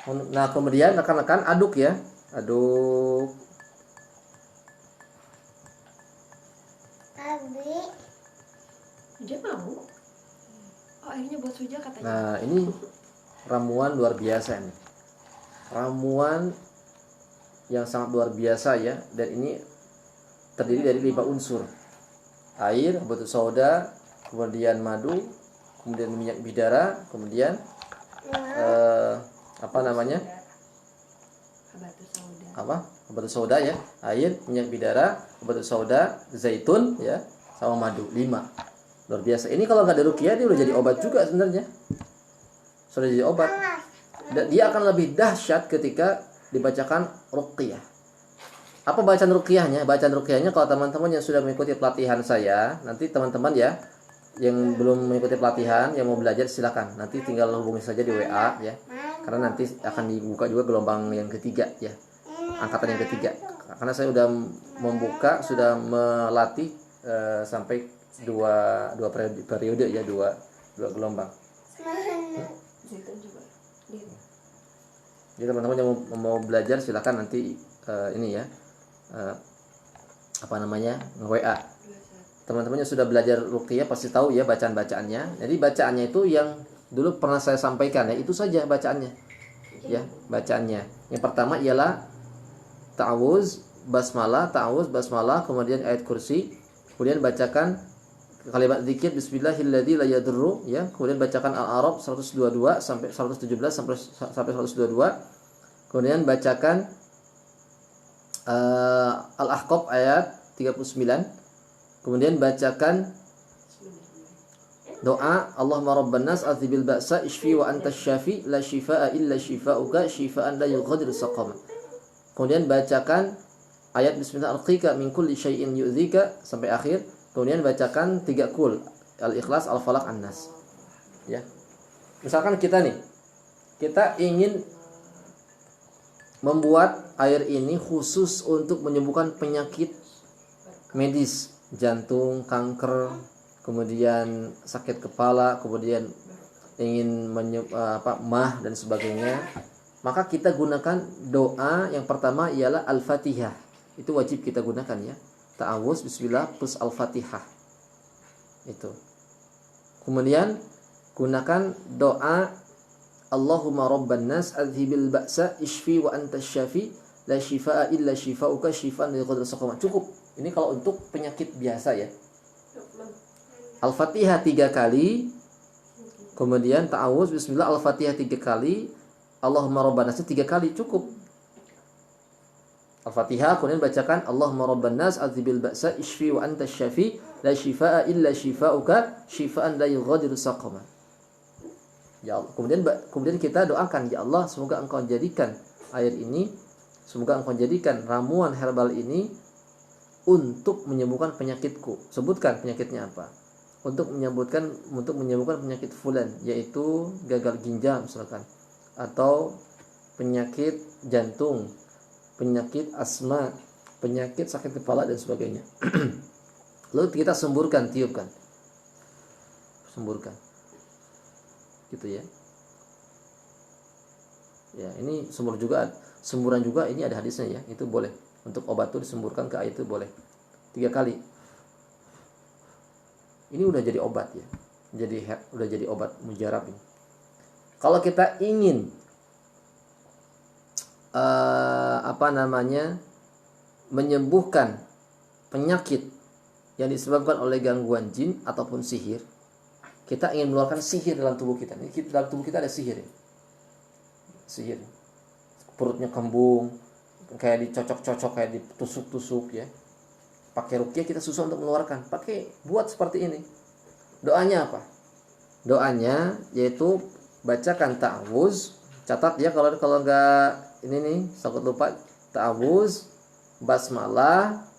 Nah, kemudian rekan-rekan aduk ya. Aduk. Dia mau. Oh, akhirnya buat Suja katanya. Nah, ini ramuan luar biasa nih. Ramuan yang sangat luar biasa ya, dan ini terdiri dari 5 unsur. Air, habatus sauda, kemudian madu, kemudian minyak bidara, kemudian habatus sauda ya, air, minyak bidara, habatus sauda, zaitun ya, sama madu. 5. Luar biasa. Ini kalau nggak ada ruqyah dia udah jadi obat juga sebenarnya. Sudah jadi obat. Dan dia akan lebih dahsyat ketika dibacakan ruqyah. Apa bacaan ruqyahnya? Bacaan ruqyahnya kalau teman-teman yang sudah mengikuti pelatihan saya, nanti teman-teman ya yang belum mengikuti pelatihan, yang mau belajar silakan. Nanti tinggal hubungi saja di WA ya. Karena nanti akan dibuka juga gelombang yang ketiga ya. Angkatan yang ketiga. Karena saya sudah membuka, sudah melatih sampai dua periode ya, dua gelombang. Jadi teman-teman yang mau belajar silakan nanti ini ya nge-WA. Teman-teman yang sudah belajar ruqyah pasti tahu ya bacaan-bacaannya. Jadi bacaannya itu yang dulu pernah saya sampaikan ya, itu saja bacaannya. Ya, bacaannya. Yang pertama ialah ta'awuz, basmalah, kemudian ayat kursi, kemudian bacakan kalimat zikir bismillahilladzi la yadurru ya, kemudian bacakan Al-A'raf 122 sampai 117 sampai 122. Kemudian bacakan Al-Ahqaf ayat 39. Kemudian bacakan Doa Allahumma rabban nas adzibil ba'sa ishfi wa antas syafi la shifaa illa shifauka shifaan la yughadiru saqama. Kemudian bacakan ayat bismillah arqika min kulli syai'in yu'dzika sampai akhir. Kemudian bacakan 3 kul, Al-Ikhlas, Al-Falaq, An-Nas. Ya. Misalkan kita ingin membuat air ini khusus untuk menyembuhkan penyakit medis, jantung, kanker, kemudian sakit kepala, kemudian ingin mah dan sebagainya, maka kita gunakan doa yang pertama ialah Al-Fatihah. Itu wajib kita gunakan ya. Ta'awuz bismillah plus Al-Fatihah. Itu. Kemudian gunakan doa Allahumma rabban nas adhibil ba'sa ishfi wa antas syafi la shifaa illa shifauka shifaan la yughadiru saqama. Cukup. Ini kalau untuk penyakit biasa ya. Al-Fatihah 3 kali. Kemudian ta'awuz bismillah Al-Fatihah 3 kali. Allahumma rabban nas 3 kali cukup. Al-Fatihah kemudian bacakan Allahumma rabban nas adhibil ba'sa ishfi wa antas syafi la shifaa illa shifauka shifaan la yughadiru saqama. Ya Allah. Kemudian kita doakan, ya Allah, semoga Engkau jadikan air ini, semoga Engkau jadikan ramuan herbal ini untuk menyembuhkan penyakitku. Sebutkan penyakitnya apa? Untuk menyembuhkan penyakit fulan, yaitu gagal ginjal misalkan, atau penyakit jantung, penyakit asma, penyakit sakit kepala dan sebagainya. Lalu kita semburkan, tiupkan. Semburkan. Gitu ya. Ya, ini semburan juga ini ada hadisnya ya. Itu boleh. Untuk obat itu disemburkan ke air itu boleh. 3 kali. Ini udah jadi obat ya. Udah jadi obat mujarab ini. Kalau kita ingin menyembuhkan penyakit yang disebabkan oleh gangguan jin ataupun sihir, kita ingin mengeluarkan sihir dalam tubuh kita. Dalam tubuh kita ada sihir ya. Sihir. Perutnya kembung, kayak dicocok-cocok, kayak ditusuk-tusuk ya. Pakai ruqyah kita susah untuk mengeluarkan. Buat seperti ini. Doanya apa? Doanya yaitu bacakan ta'awuz. Catat ya kalau enggak ini nih, takut lupa. Ta'awuz, basmalah,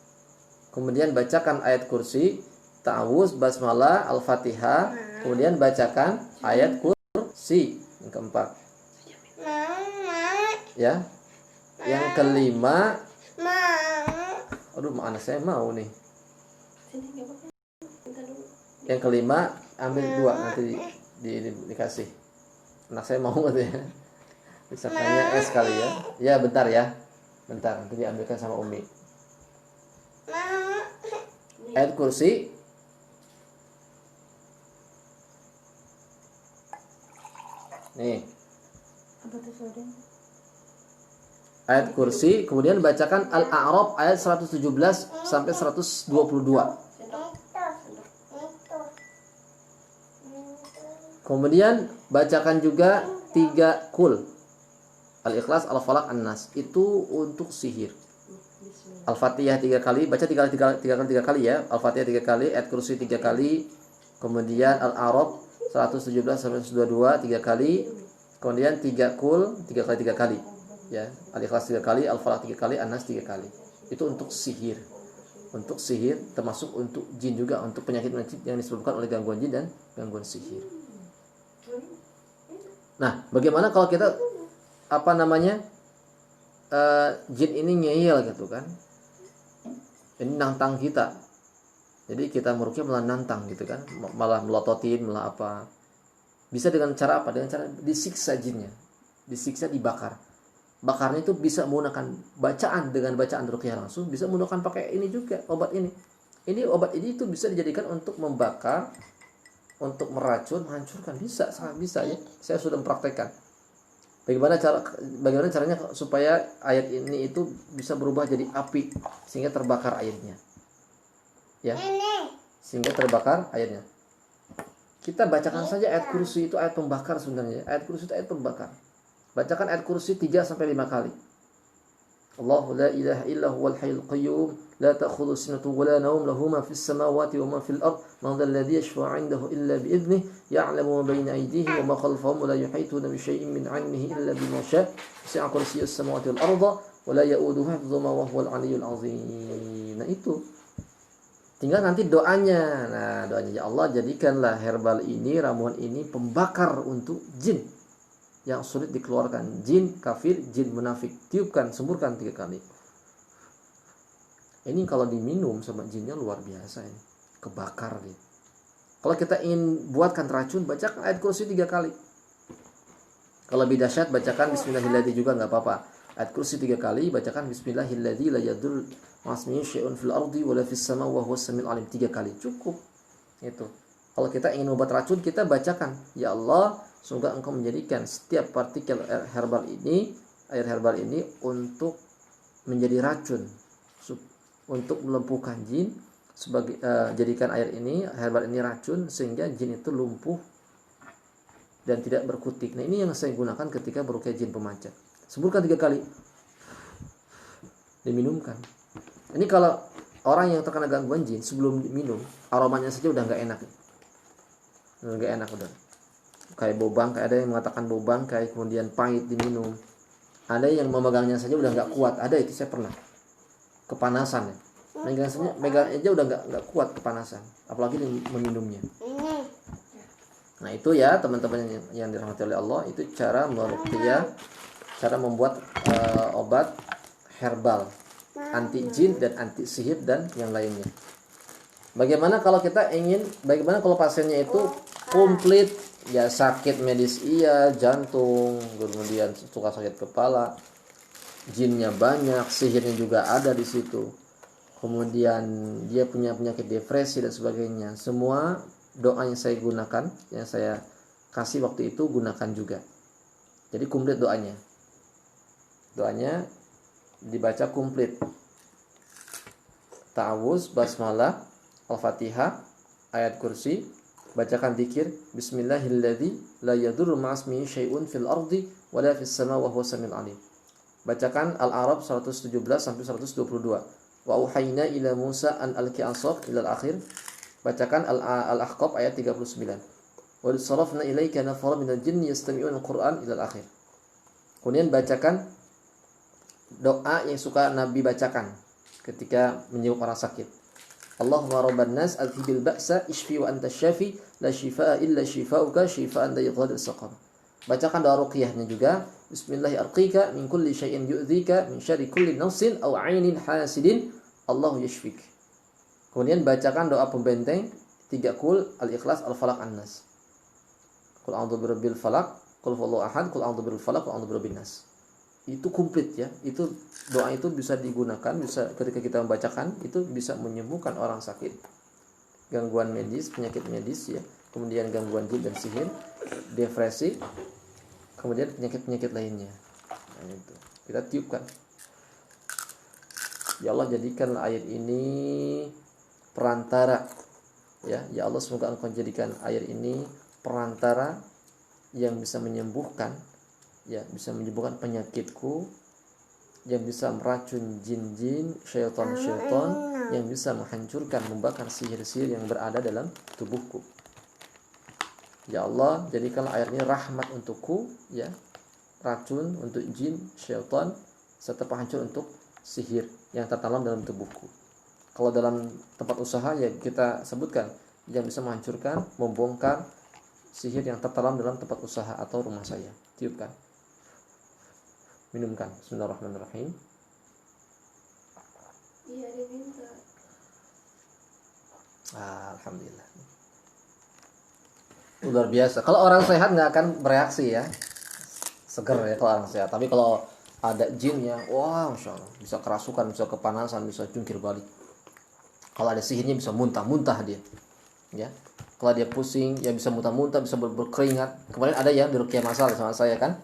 kemudian bacakan ayat kursi, ta'awuz, basmalah, Al-Fatihah, kemudian bacakan ayat kursi yang keempat. Ya. Yang kelima, aduh, anak saya mau nih. Yang kelima, ambil 2 nanti dikasih. Anak saya mau katanya. Bisa tanya es kali ya. Ya, bentar ya. Bentar, nanti diambilkan sama Umi. Ayat kursi. Nih. Ayat kursi, kemudian bacakan Al-A'raf ayat 117 sampai 122. Kemudian bacakan juga 3 kul. Al-Ikhlas, Al-Falaq, An-Nas. Itu untuk sihir. Al-Fatihah 3 kali, baca 3 kali ya. Al-Fatihah 3 kali, ayat kursi 3 kali. Kemudian Al-A'raf 117 sampai 122 3 kali. Kemudian 3 kul 3 kali. Ya, Al-Ikhlas 3 kali, Al-Falaq 3 kali, An-Nas 3 kali. Itu untuk sihir. Untuk sihir, termasuk untuk jin juga, untuk penyakit-penyakit yang disebabkan oleh gangguan jin dan gangguan sihir. Nah, bagaimana kalau kita jin ini ngeyel gitu kan? Ini nantang kita. Jadi kita meruqyah malah nantang gitu kan, malah melototin, malah apa. Bisa dengan cara apa? Dengan cara disiksa jinnya. Disiksa, dibakar. Bakarnya itu bisa menggunakan bacaan, dengan bacaan ruqyah langsung, bisa menggunakan pakai ini juga, obat ini. Obat ini itu bisa dijadikan untuk membakar, untuk meracun, menghancurkan, bisa, sangat bisa ya. Saya sudah mempraktekkan. Bagaimana caranya supaya ayat ini itu bisa berubah jadi api sehingga terbakar airnya. Ya. Sehingga terbakar airnya. Kita bacakan saja ayat kursi, itu ayat pembakar sebenarnya. Ayat kursi itu ayat pembakar. Bacakan ayat kursi 3 sampai 5 kali. Allahu la ilaha illa huwal hayyul qayyum la ta'khudhuhu sinatun wa la nawm lahu ma fis samawati wa ma fil ard man dhal ladzi yashfa'u 'indahu illa bi idhnihi ya'lamu ma bayna aydihim wa ma khalfahum wa la yuhituna bi syai'in min 'ilmihi illa bima syaa' wasi'a kursiyyuhu as-samawati wal arda wa la ya'uduhu hifdhuhuma wa huwal 'aliyyul 'azim. Nah itu tinggal nanti doanya. Nah doanya, ya Allah jadikanlah herbal ini, ramuan ini pembakar untuk jin yang sulit dikeluarkan, jin kafir, jin munafik. Tiupkan, semburkan 3 kali. Ini kalau diminum sama jinnya luar biasa ini. Kebakar dia. Kalau kita ingin buatkan racun, bacakan ayat kursi 3 kali. Kalau lebih dahsyat, bacakan bismillahirrahmanirrahim juga nggak apa-apa. Ayat kursi 3 kali, bacakan bismillahirrahmanirrahim la yadur masmihi syai'un fil ardi wala fis sama wa huwas samiul alim 3 kali. Cukup. Itu. Kalau kita ingin membuat racun, kita bacakan, ya Allah, semoga engkau menjadikan setiap partikel herbal ini, air herbal ini untuk menjadi racun, untuk melumpuhkan jin, sebagai jadikan air ini, herbal ini racun sehingga jin itu lumpuh dan tidak berkutik. Nah ini yang saya gunakan ketika beruqyah jin pemancat. Semburkan 3 kali, diminumkan. Ini kalau orang yang terkena gangguan jin, sebelum minum aromanya saja udah nggak enak, udah. Kayak bau bangkai, ada yang mengatakan bau bangkai, kemudian pahit diminum. Ada yang memegangnya saja udah nggak kuat. Ada itu saya pernah. Kepanasan ya. Megang aja udah nggak kuat kepanasan. Apalagi meminumnya. Nah itu ya teman-teman yang dirahmati oleh Allah, itu cara meruqyah, cara membuat obat herbal anti jin dan anti sihir dan yang lainnya. Bagaimana kalau pasiennya itu komplit, ya sakit medis iya, jantung, kemudian suka sakit kepala, jinnya banyak, sihirnya juga ada di situ. Kemudian dia punya penyakit depresi dan sebagainya. Semua doa yang saya gunakan, yang saya kasih waktu itu gunakan juga. Jadi komplit doanya. Doanya dibaca komplit. Ta'awuz, basmalah, Al-Fatihah, ayat kursi, bacakan zikir bismillahilladzi la yadurru ma'asmihi syai'un fil ardi wala fis sama wa huwas samiul alim. Bacakan Al-A'raf 117 sampai 122. Wa auhayna ila Musa an alqi asaf ila al-akhir. Bacakan Al-Ahqaf ayat 39. Wa sarafna ilaika nafara minal jinni yastami'una al-Qur'an ila al-akhir. Kemudian bacakan doa yang suka Nabi bacakan ketika menyembuh orang sakit. Allahumma rabban nas adhibil ba'sa ishfi wa anta syafi la shifaa illa shifaa'uka shifaa'an la yughadir saqam. Bacakan doa ruqyahnya juga. Bismillahirrahmanirrahim min kulli syai'in yu'dzika min syarri kulli nafsin aw 'ainin hasidin Allahu yashfik. Kemudian bacakan doa pembenteng 3 kul, al-ikhlas, al-falaq, an-nas. Qul a'udzu birabbil falaq, qul huwallahu ahad, qul a'udzu birabbil falaq, qul a'udzu birabbin nas. Itu komplit ya. Itu doa itu bisa digunakan, bisa ketika kita membacakan itu bisa menyembuhkan orang sakit, gangguan medis, penyakit medis ya, kemudian gangguan jin dan sihir, depresi, kemudian penyakit-penyakit lainnya. Nah, itu kita tiupkan. Ya Allah jadikan air ini perantara ya. Ya Allah semoga Engkau jadikan air ini perantara yang bisa menyembuhkan ya, bisa menyembuhkan penyakitku, yang bisa meracun jin-jin, syaitan-syaitan, yang bisa menghancurkan, membakar sihir-sihir yang berada dalam tubuhku. Ya Allah, jadikanlah air ini rahmat untukku, ya, racun untuk jin, syaitan, serta penghancur untuk sihir yang tertanam dalam tubuhku. Kalau dalam tempat usaha ya kita sebutkan yang bisa menghancurkan, membongkar sihir yang tertanam dalam tempat usaha atau rumah saya. Tiupkan. Minumkan. Bismillahirrahmanirrahim. Iya diminta. Alhamdulillah. Luar biasa. Kalau orang sehat nggak akan bereaksi ya, seger ya kalau orang sehat. Tapi kalau ada jin ya, wah masya Allah, bisa kerasukan, bisa kepanasan, bisa jungkir balik. Kalau ada sihirnya bisa muntah-muntah dia, ya. Kalau dia pusing, ya bisa muntah-muntah, bisa berkeringat. Kemarin ada yang di ruqyah masal sama saya kan,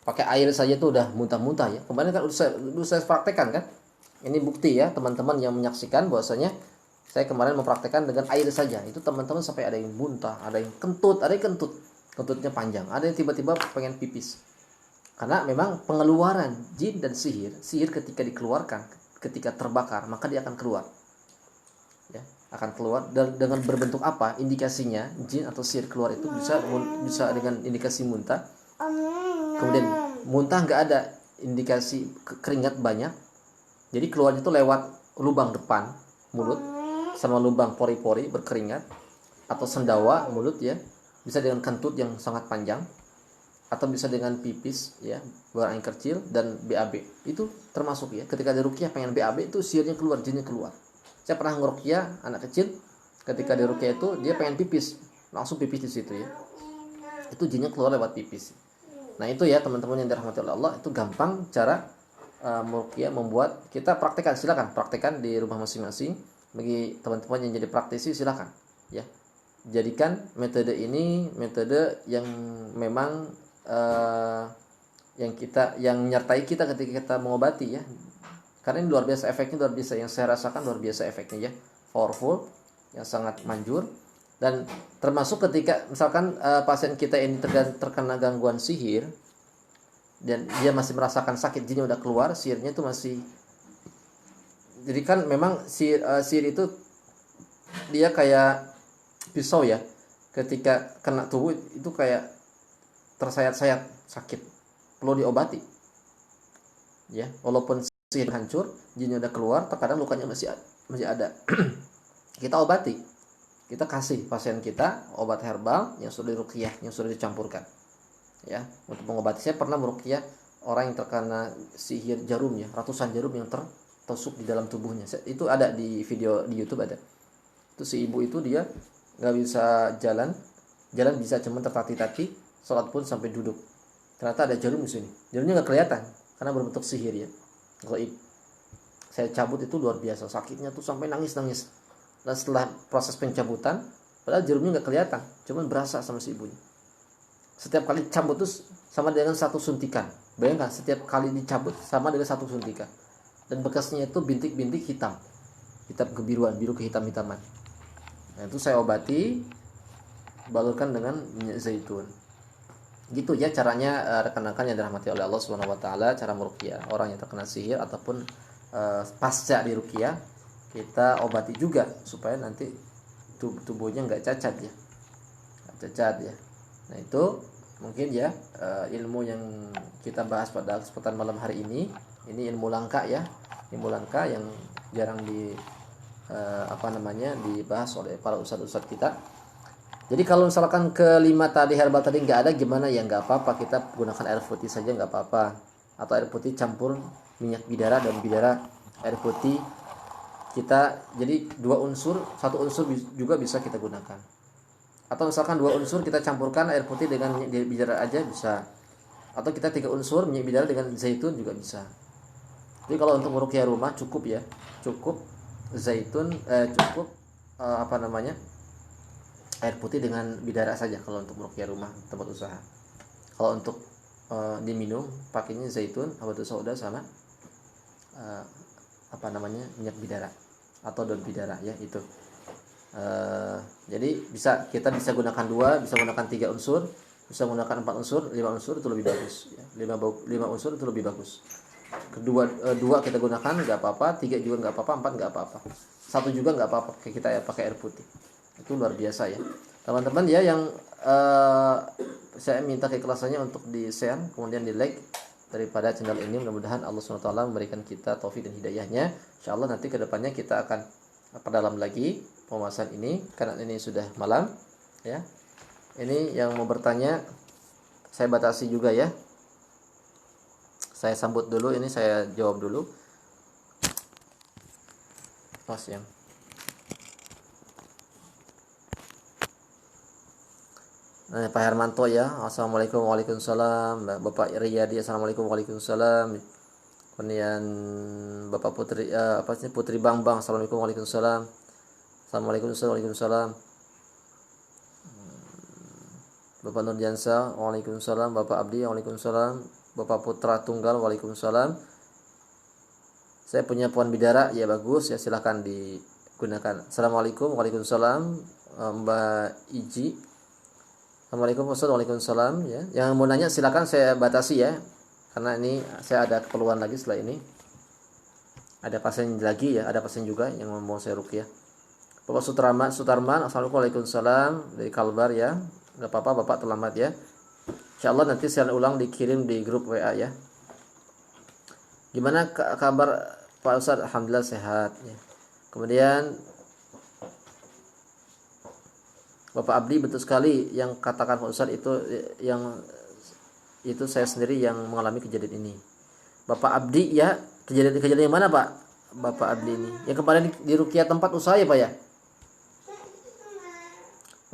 pakai air saja tuh udah muntah-muntah ya. Kemarin kan udah saya praktekkan kan. Ini bukti ya teman-teman yang menyaksikan bahwasanya saya kemarin mempraktekkan dengan air saja. Itu teman-teman sampai ada yang muntah, ada yang kentut, kentutnya panjang, ada yang tiba-tiba pengen pipis. Karena memang pengeluaran jin dan sihir ketika dikeluarkan, ketika terbakar, maka dia akan keluar. Ya, akan keluar dan dengan berbentuk apa? Indikasinya jin atau sihir keluar itu bisa dengan indikasi muntah. Kemudian muntah nggak ada indikasi keringat banyak. Jadi keluarnya itu lewat lubang depan mulut sama lubang pori-pori berkeringat, atau sendawa mulut ya, bisa dengan kentut yang sangat panjang, atau bisa dengan pipis ya, buang air kecil, dan BAB. Itu termasuk ya, ketika ada ruqyah pengen BAB itu sihirnya keluar, jinnya keluar. Saya pernah ngeruqyah anak kecil, ketika di ruqyah itu dia pengen pipis, langsung pipis di situ ya. Itu jinnya keluar lewat pipis. Nah, itu ya teman-teman yang dirahmati oleh Allah, itu gampang cara meruqyah membuat. Kita praktekkan, silakan praktekkan di rumah masing-masing. Bagi teman-teman yang jadi praktisi silakan ya. Jadikan metode ini metode yang memang yang menyertai kita ketika kita mengobati ya. Karena ini luar biasa efeknya, luar biasa, yang saya rasakan luar biasa efeknya ya. Powerful, yang sangat manjur. Dan termasuk ketika misalkan pasien kita ini terkena gangguan sihir dan dia masih merasakan sakit, jinnya udah keluar, sihirnya itu masih. Jadi kan memang sihir itu dia kayak pisau ya, ketika kena tubuh itu kayak tersayat-sayat sakit, perlu diobati ya. Walaupun sihir hancur, jinnya udah keluar, terkadang lukanya masih ada. Kita obati, kita kasih pasien kita obat herbal yang sudah diruqyah, yang sudah dicampurkan ya, untuk mengobati. Saya pernah meruqyah orang yang terkena sihir jarum ya, ratusan jarum yang tertusuk di dalam tubuhnya. Itu ada di video di YouTube ada. Itu si ibu itu dia nggak bisa jalan bisa cuma tertati-tati, sholat pun sampai duduk. Ternyata ada jarum di sini. Jarumnya nggak kelihatan karena berbentuk sihir ya, gaib. Saya cabut itu luar biasa, sakitnya tuh sampai nangis. Dan setelah proses pencabutan, padahal jarumnya nggak kelihatan, cuma berasa sama si ibunya. Setiap kali cabut tuh sama dengan satu suntikan. Bayangkan, setiap kali dicabut sama dengan satu suntikan. Dan bekasnya itu bintik-bintik hitam kebiruan, biru kehitam-hitaman. Nah, itu saya obati, balurkan dengan minyak zaitun. Gitu ya caranya rekan-rekan yang dirahmati oleh Allah Subhanahu wa taala, cara meruqyah orang yang terkena sihir ataupun pasca diruqyah, kita obati juga supaya nanti tubuhnya enggak cacat ya. Nah, itu mungkin ya ilmu yang kita bahas pada kesempatan malam hari ini. Ini ilmu langka ya, ilmu langka yang jarang dibahas oleh para ustadz-ustadz kita. Jadi kalau misalkan kelima tadi herbal tadi nggak ada, gimana ya, nggak apa-apa, kita gunakan air putih saja nggak apa-apa, atau air putih campur minyak bidara dan bidara air putih. Kita jadi dua unsur, satu unsur juga bisa kita gunakan. Atau misalkan dua unsur kita campurkan air putih dengan minyak bidara aja bisa. Atau kita 3 unsur minyak bidara dengan zaitun juga bisa. Jadi kalau untuk meruqyah rumah cukup ya, cukup zaitun, air putih dengan bidara saja kalau untuk meruqyah rumah tempat usaha. Kalau untuk diminum pakainya zaitun, habatus sauda sama minyak bidara atau daun bidara ya itu. Jadi kita bisa gunakan 2, bisa gunakan 3 unsur, bisa gunakan 4 unsur, 5 unsur itu lebih bagus ya. 5 unsur itu lebih bagus. Kedua 2 kita gunakan nggak apa-apa, 3 juga nggak apa-apa, 4 nggak apa-apa, 1 juga nggak apa-apa, kita ya pakai air putih. Itu luar biasa ya teman-teman ya, yang saya minta keikhlasannya untuk di share kemudian di like daripada channel ini. Mudah-mudahan Allah SWT memberikan kita taufik dan hidayahnya. Insyaallah nanti kedepannya kita akan perdalam lagi pembahasan ini karena ini sudah malam ya. Ini yang mau bertanya saya batasi juga ya, saya sambut dulu, ini saya jawab dulu. Mas yang Pak Hermanto ya, assalamualaikum. Waalaikumsalam. Bapak Riyadi, assalamualaikum. Waalaikumsalam. Kemudian Bapak Putri Putri Bambang, assalamualaikum. Waalaikumsalam. Assalamualaikum. Waalaikumsalam. Bapak Nurjansa, waalaikumsalam. Bapak Abdi, waalaikumsalam. Bapak Putra Tunggal, waalaikumsalam. Saya punya pohon bidara, ya bagus ya, silahkan digunakan. Assalamualaikum. Waalaikumsalam. Mbak Iji, assalamualaikum. Waalaikumsalam ya. Yang mau nanya silakan, saya batasi ya. karena ini saya ada keperluan lagi setelah ini. Ada pasien lagi ya, ada pasien juga yang mau saya ruqyah. Bapak Sutarman, assalamualaikum, waalaikumsalam, dari Kalbar ya. Enggak apa-apa Bapak terlambat ya. Insyaallah nanti saya ulang dikirim di grup WA ya. Gimana kabar Pak Ustadz? Alhamdulillah sehat ya. Kemudian Bapak Abdi, betul sekali yang katakan Pak Ustadz itu saya sendiri yang mengalami kejadian ini. Bapak Abdi ya, kejadian yang mana Pak? Bapak Abdi ini yang kemarin di ruqyah tempat usaha ya Pak ya.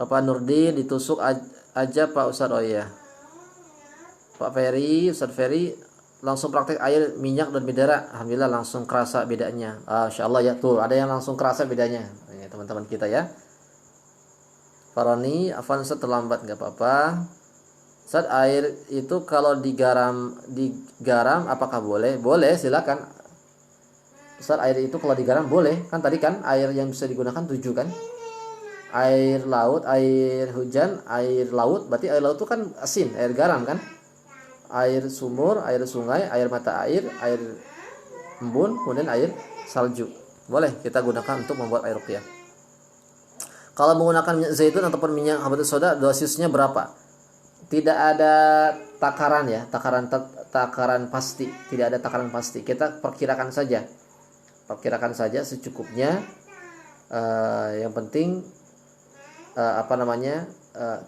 Bapak Nurdin ditusuk aja Pak Ustadz. Oh iya. Pak Ferry, Ustadz Ferry langsung praktek air, minyak dan bidara. Alhamdulillah langsung kerasa bedanya. Insyaallah ya, tuh ada yang langsung kerasa bedanya. Ya, teman-teman kita ya. Faroni, Afan Ustadz terlambat enggak apa-apa. Saat air itu kalau digaram apakah boleh? Boleh, silakan. Saat air itu kalau digaram boleh. Kan tadi kan air yang bisa digunakan 7 kan? Air laut, air hujan, air laut. Berarti air laut itu kan asin, air garam kan? Air sumur, air sungai, air mata air embun, kemudian air salju. Boleh kita gunakan untuk membuat air ruqyah. Kalau menggunakan minyak zaitun ataupun minyak habatus sauda, dosisnya berapa? Tidak ada takaran ya, takaran pasti, tidak ada takaran pasti. Kita perkirakan saja secukupnya. Yang penting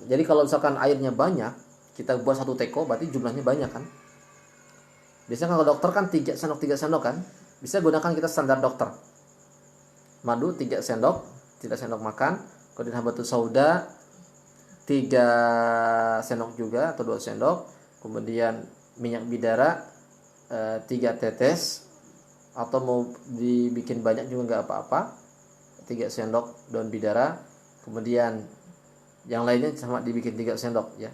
jadi kalau misalkan airnya banyak, kita buat 1 teko, berarti jumlahnya banyak kan. Biasanya kalau dokter kan 3 sendok kan, bisa gunakan kita standar dokter. Madu 3 sendok makan, kemudian habatus sauda 3 sendok juga atau 2 sendok, kemudian minyak bidara 3 tetes, atau mau dibikin banyak juga nggak apa-apa, 3 sendok daun bidara, kemudian yang lainnya sama dibikin 3 sendok ya.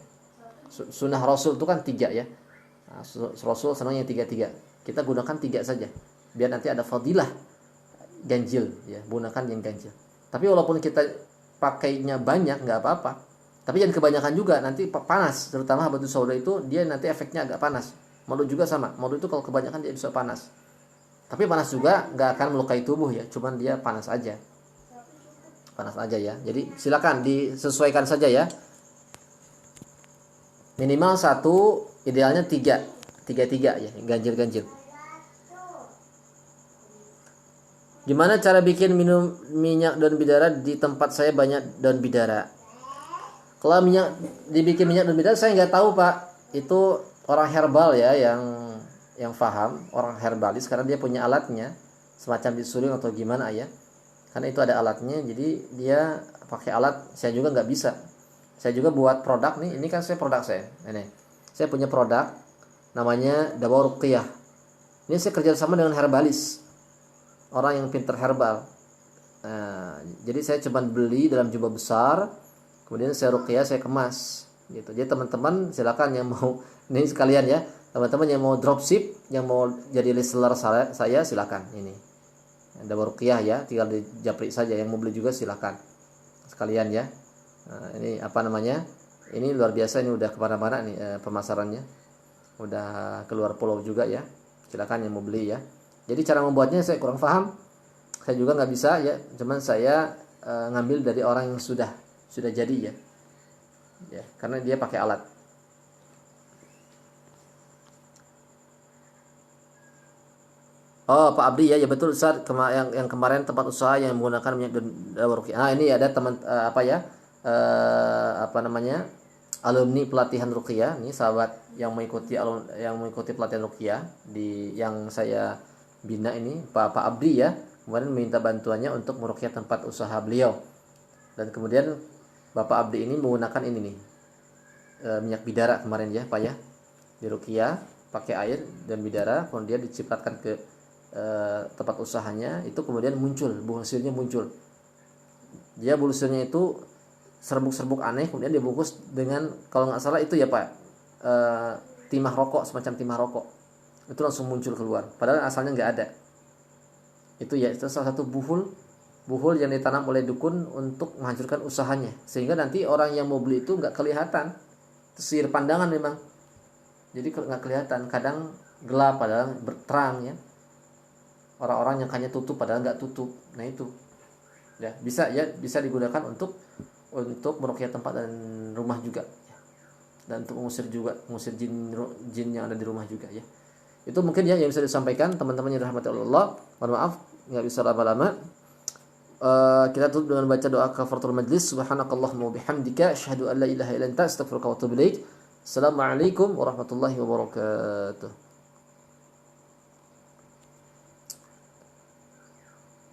Sunnah Rasul itu kan 3 ya. Nah, Rasul senangnya 3. Kita gunakan 3 saja, biar nanti ada fadilah ganjil ya, gunakan yang ganjil. Tapi walaupun kita pakainya banyak nggak apa-apa. Tapi jangan kebanyakan juga, nanti panas. Terutama habatus sauda itu dia nanti efeknya agak panas. Madu juga sama. Madu itu kalau kebanyakan dia bisa panas. Tapi panas juga nggak akan melukai tubuh ya, cuman dia panas aja. Panas aja ya. Jadi silakan disesuaikan saja ya. Minimal 1, idealnya 3 ya, ganjil. Gimana cara bikin minum minyak daun bidara? Di tempat saya banyak daun bidara. Kalau dibikin minyak daun bidara saya nggak tahu Pak. Itu orang herbal ya yang paham, orang herbalis, karena dia punya alatnya, semacam disuling atau gimana ya. Karena itu ada alatnya, jadi dia pakai alat. Saya juga nggak bisa. Saya juga buat produk nih. Ini kan produk saya. Ini saya punya produk namanya Dawa Ruqyah. Ini saya kerjasama dengan herbalis, orang yang pintar herbal. Jadi saya cuma beli dalam jumlah besar, kemudian saya ruqyah, saya kemas gitu. Jadi teman-teman silakan yang mau, ini sekalian ya, teman-teman yang mau dropship, yang mau jadi reseller saya silakan. Ini ada ruqyah ya, tinggal dijapri saja. Yang mau beli juga silakan sekalian ya. Ini ini luar biasa, ini udah kemana-mana nih pemasarannya, udah keluar pulau juga ya. Silakan yang mau beli ya. Jadi cara membuatnya saya kurang paham, saya juga nggak bisa ya, cuman saya ngambil dari orang yang sudah jadi ya, karena dia pakai alat. Oh Pak Abdi ya betul Ustaz, yang kemarin tempat usaha yang menggunakan minyak daun ruqyah. Nah ini ada teman alumni pelatihan ruqyah, nih sahabat yang mengikuti pelatihan ruqyah yang saya bina ini, Pak Abdi ya, kemarin meminta bantuannya untuk meruqyah tempat usaha beliau. Dan kemudian Bapak Abdi ini menggunakan ini nih, minyak bidara kemarin ya Pak ya, diruqyah pakai air dan bidara, kemudian dicipratkan ke tempat usahanya. Itu kemudian muncul bulusirnya, dia bulusirnya itu serbuk-serbuk aneh, kemudian dibungkus dengan, kalau nggak salah itu ya Pak, timah rokok, semacam timah rokok. Itu langsung muncul keluar, padahal asalnya nggak ada. Itu ya, itu salah satu buhul yang ditanam oleh dukun untuk menghancurkan usahanya, sehingga nanti orang yang mau beli itu nggak kelihatan. Itu sihir pandangan memang. Jadi nggak kelihatan, kadang gelap padahal terang ya. Orang-orang yang hanya tutup padahal nggak tutup. Nah itu ya bisa digunakan untuk meruqyah tempat dan rumah juga ya. Dan untuk mengusir jin yang ada di rumah juga ya. Itu mungkin ya yang bisa disampaikan teman-teman yang dirahmati Allah. Mohon maaf nggak bisa lama-lama. Kita tutup dengan baca doa kafaratul majlis. Subhanakallahumma wa bihamdika asyhadu an la ilaha illa anta astaghfiruka wa atubu ilaik. Assalamualaikum warahmatullahi wabarakatuh.